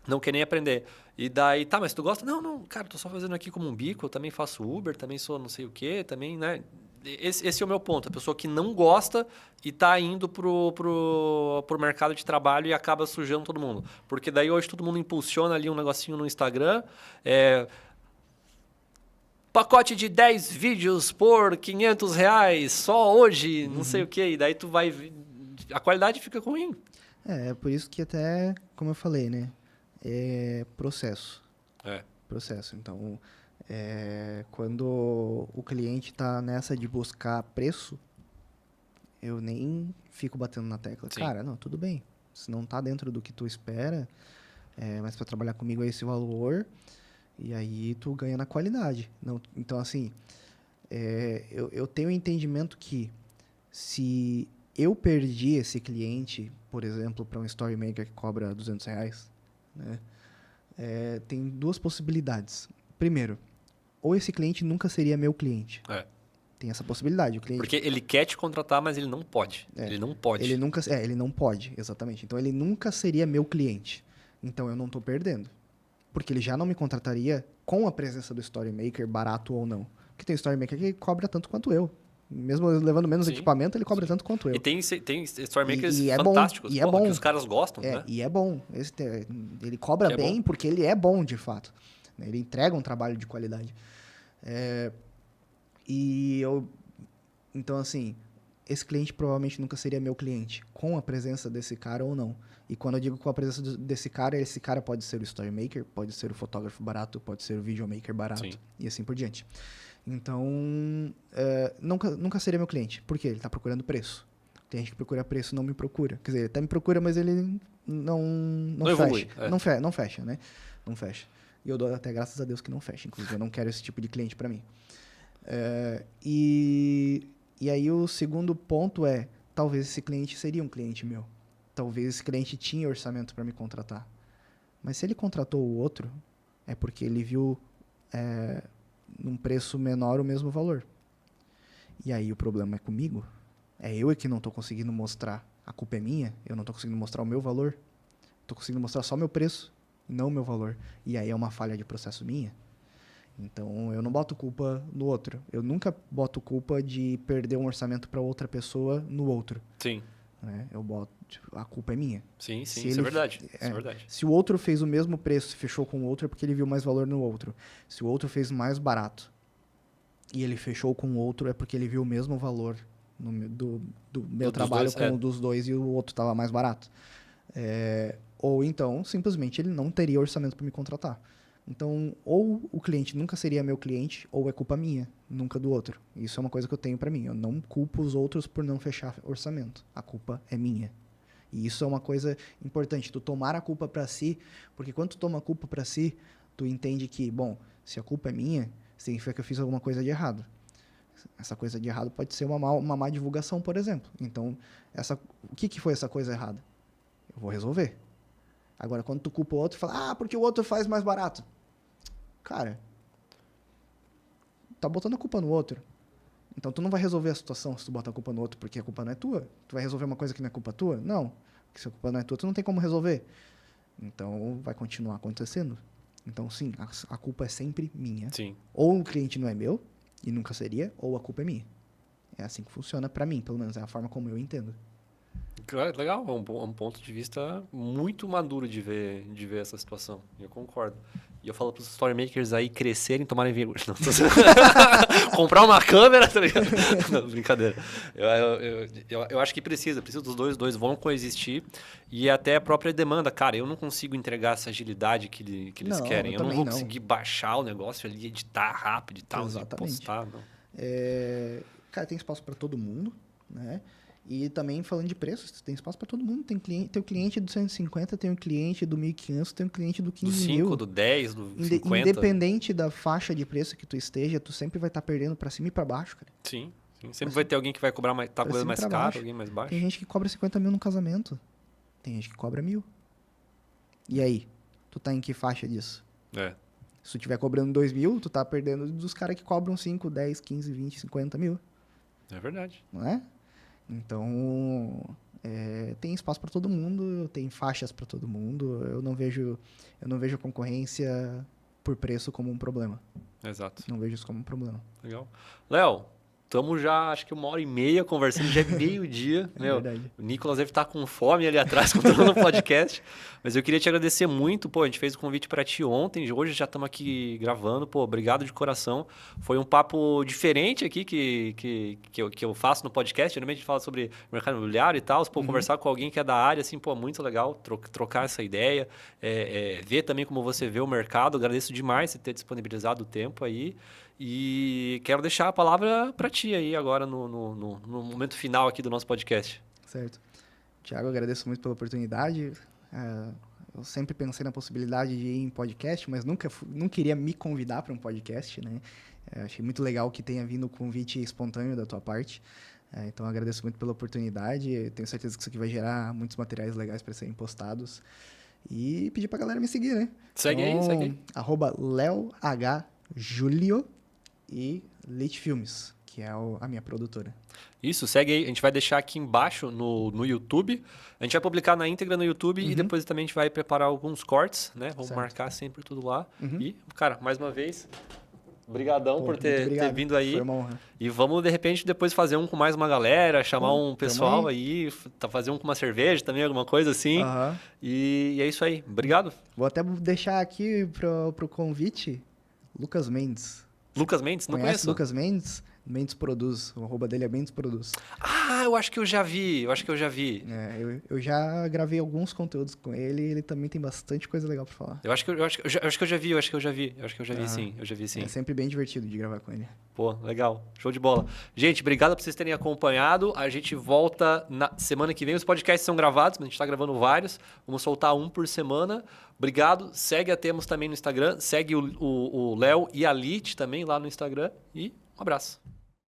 Speaker 1: Não quer nem aprender. E daí, tá, mas tu gosta? Não, cara, tô só fazendo aqui como um bico, eu também faço Uber, também sou não sei o quê, também, né? Esse é o meu ponto. A pessoa que não gosta e tá indo pro mercado de trabalho e acaba sujando todo mundo. Porque daí hoje todo mundo impulsiona ali um negocinho no Instagram. Pacote de 10 vídeos por R$500, só hoje, não sei o quê. E daí tu vai... A qualidade fica ruim.
Speaker 2: É por isso que até, como eu falei, né? É processo. Processo. Então... quando o cliente está nessa de buscar preço, eu nem fico batendo na tecla.
Speaker 1: Sim.
Speaker 2: Cara, não, tudo bem. Se não está dentro do que tu espera, mas para trabalhar comigo é esse valor, e aí tu ganha na qualidade. Não, então, assim, eu tenho o entendimento que se eu perdi esse cliente, por exemplo, para um Story Maker que cobra R$200, né, tem duas possibilidades. Primeiro, ou esse cliente nunca seria meu cliente. Tem essa possibilidade. O cliente...
Speaker 1: Porque ele quer te contratar, mas ele não pode. Ele não pode.
Speaker 2: Ele não pode, exatamente. Então, ele nunca seria meu cliente. Então, eu não estou perdendo. Porque ele já não me contrataria com a presença do Story Maker, barato ou não. Porque tem Story Maker que cobra tanto quanto eu. Mesmo levando menos equipamento, ele cobra tanto quanto eu.
Speaker 1: E tem Story Makers
Speaker 2: e
Speaker 1: fantásticos,
Speaker 2: é bom.
Speaker 1: Que os caras gostam, né?
Speaker 2: E é bom. Ele cobra bem porque ele é bom, de fato. Ele entrega um trabalho de qualidade. Então, assim, esse cliente provavelmente nunca seria meu cliente, com a presença desse cara ou não. E quando eu digo com a presença desse cara, esse cara pode ser o Story Maker, pode ser o fotógrafo barato, pode ser o videomaker barato, e assim por diante. Então, nunca seria meu cliente. Por quê? Ele está procurando preço. Tem gente que procura preço não me procura. Quer dizer, ele até me procura, mas ele não fecha.
Speaker 1: Evolui,
Speaker 2: Não fecha, né? Não fecha. E eu dou até graças a Deus que não fecha. Inclusive, eu não quero esse tipo de cliente para mim. E aí o segundo ponto talvez esse cliente seria um cliente meu. Talvez esse cliente tinha orçamento para me contratar. Mas se ele contratou o outro, é porque ele viu num preço menor o mesmo valor. E aí o problema é comigo. É eu que não estou conseguindo mostrar. A culpa é minha. Eu não estou conseguindo mostrar o meu valor. Estou conseguindo mostrar só meu preço, não o meu valor. E aí é uma falha de processo minha. Então, eu não boto culpa no outro. Eu nunca boto culpa de perder um orçamento para outra pessoa no outro.
Speaker 1: Sim.
Speaker 2: Né? A culpa é minha.
Speaker 1: Sim, isso é verdade. Isso é verdade.
Speaker 2: Se o outro fez o mesmo preço e fechou com o outro, é porque ele viu mais valor no outro. Se o outro fez mais barato e ele fechou com o outro, é porque ele viu o mesmo valor do meu trabalho com o dos dois e o outro estava mais barato. Ou então, simplesmente, ele não teria orçamento para me contratar. Então, ou o cliente nunca seria meu cliente, ou é culpa minha, nunca do outro. Isso é uma coisa que eu tenho para mim. Eu não culpo os outros por não fechar orçamento. A culpa é minha. E isso é uma coisa importante, tu tomar a culpa para si, porque quando tu toma a culpa para si, tu entende que, bom, se a culpa é minha, significa que eu fiz alguma coisa de errado. Essa coisa de errado pode ser uma má divulgação, por exemplo. Então, o que foi essa coisa errada? Eu vou resolver. Agora, quando tu culpa o outro, fala, porque o outro faz mais barato. Cara, tá botando a culpa no outro. Então, tu não vai resolver a situação se tu botar a culpa no outro, porque a culpa não é tua. Tu vai resolver uma coisa que não é culpa tua? Não. Porque se a culpa não é tua, tu não tem como resolver. Então, vai continuar acontecendo. Então, sim, a culpa é sempre minha.
Speaker 1: Sim.
Speaker 2: Ou o cliente não é meu, e nunca seria, ou a culpa é minha. É assim que funciona pra mim, pelo menos. É a forma como eu entendo.
Speaker 1: Legal, é um ponto de vista muito maduro de ver essa situação. Eu concordo. E eu falo para os storymakers aí crescerem, tomarem vergonha. Comprar uma câmera, tá ligado? Não, brincadeira. Eu acho que precisa dos dois. Os dois vão coexistir. E até a própria demanda. Cara, eu não consigo entregar essa agilidade que eles querem. Eu não vou conseguir baixar o negócio ali, editar rápido e tal, e postar. Não.
Speaker 2: Cara, tem espaço para todo mundo, né? E também falando de preços, tem espaço para todo mundo. Tem o cliente do 150, tem o cliente do 1.500, tem o cliente do 15 mil.
Speaker 1: Do 5, do 10, do 50.
Speaker 2: Independente da faixa de preço que tu esteja, tu sempre vai estar perdendo para cima e para baixo, cara.
Speaker 1: Sim. Sempre vai ter alguém que vai cobrar mais, cobrando mais caro, alguém mais baixo.
Speaker 2: Tem gente que cobra 50 mil no casamento. Tem gente que cobra 1.000. E aí? Tu tá em que faixa disso? Se tu estiver cobrando 2.000, tu tá perdendo dos caras que cobram 5, 10, 15, 20, 50 mil.
Speaker 1: É verdade.
Speaker 2: Não é? Então, tem espaço para todo mundo, tem faixas para todo mundo. Eu não vejo concorrência por preço como um problema.
Speaker 1: Exato.
Speaker 2: Não vejo isso como um problema.
Speaker 1: Legal. Léo, estamos já, acho que 1h30 conversando, já é meio-dia.
Speaker 2: Verdade.
Speaker 1: O Nicolas deve estar com fome ali atrás, contando no podcast. Mas eu queria te agradecer muito. Pô, a gente fez o convite para ti ontem, hoje já estamos aqui gravando. Pô, obrigado de coração. Foi um papo diferente aqui que eu faço no podcast. Geralmente a gente fala sobre mercado imobiliário e tal. Pô, conversar com alguém que é da área, assim, pô, muito legal trocar essa ideia. Ver também como você vê o mercado. Agradeço demais você ter disponibilizado o tempo aí. E quero deixar a palavra para ti aí agora no momento final aqui do nosso podcast.
Speaker 2: Certo. Tiago, agradeço muito pela oportunidade. Eu sempre pensei na possibilidade de ir em podcast, mas não queria me convidar para um podcast, né? Achei muito legal que tenha vindo o convite espontâneo da tua parte. Então, agradeço muito pela oportunidade. Tenho certeza que isso aqui vai gerar muitos materiais legais para serem postados. E pedir para a galera me seguir, né?
Speaker 1: Segue aí.
Speaker 2: @leohjulio e Lit Filmes, que é a minha produtora.
Speaker 1: Isso, segue aí. A gente vai deixar aqui embaixo no YouTube. A gente vai publicar na íntegra no YouTube e depois também a gente vai preparar alguns cortes, né? Vamos marcar sempre tudo lá. E, cara, mais uma vez, brigadão por ter vindo aí.
Speaker 2: Foi uma honra.
Speaker 1: E vamos, de repente, depois fazer um com mais uma galera, chamar um pessoal aí, fazer um com uma cerveja também, alguma coisa assim. E é isso aí. Obrigado.
Speaker 2: Vou até deixar aqui pro convite Lucas Mendes.
Speaker 1: Lucas Mendes? Não conheço.
Speaker 2: Lucas Mendes? Mendes Produz. O arroba dele é Mendes Produz.
Speaker 1: Ah, eu acho que eu já vi.
Speaker 2: Eu já gravei alguns conteúdos com ele e ele também tem bastante coisa legal pra falar.
Speaker 1: Eu acho que eu já vi, sim.
Speaker 2: É sempre bem divertido de gravar com ele.
Speaker 1: Pô, legal. Show de bola. Gente, obrigado por vocês terem acompanhado. A gente volta na semana que vem. Os podcasts são gravados, mas a gente tá gravando vários. Vamos soltar um por semana. Obrigado. Segue a Temos também no Instagram. Segue o Léo e a Lit também lá no Instagram. E um abraço.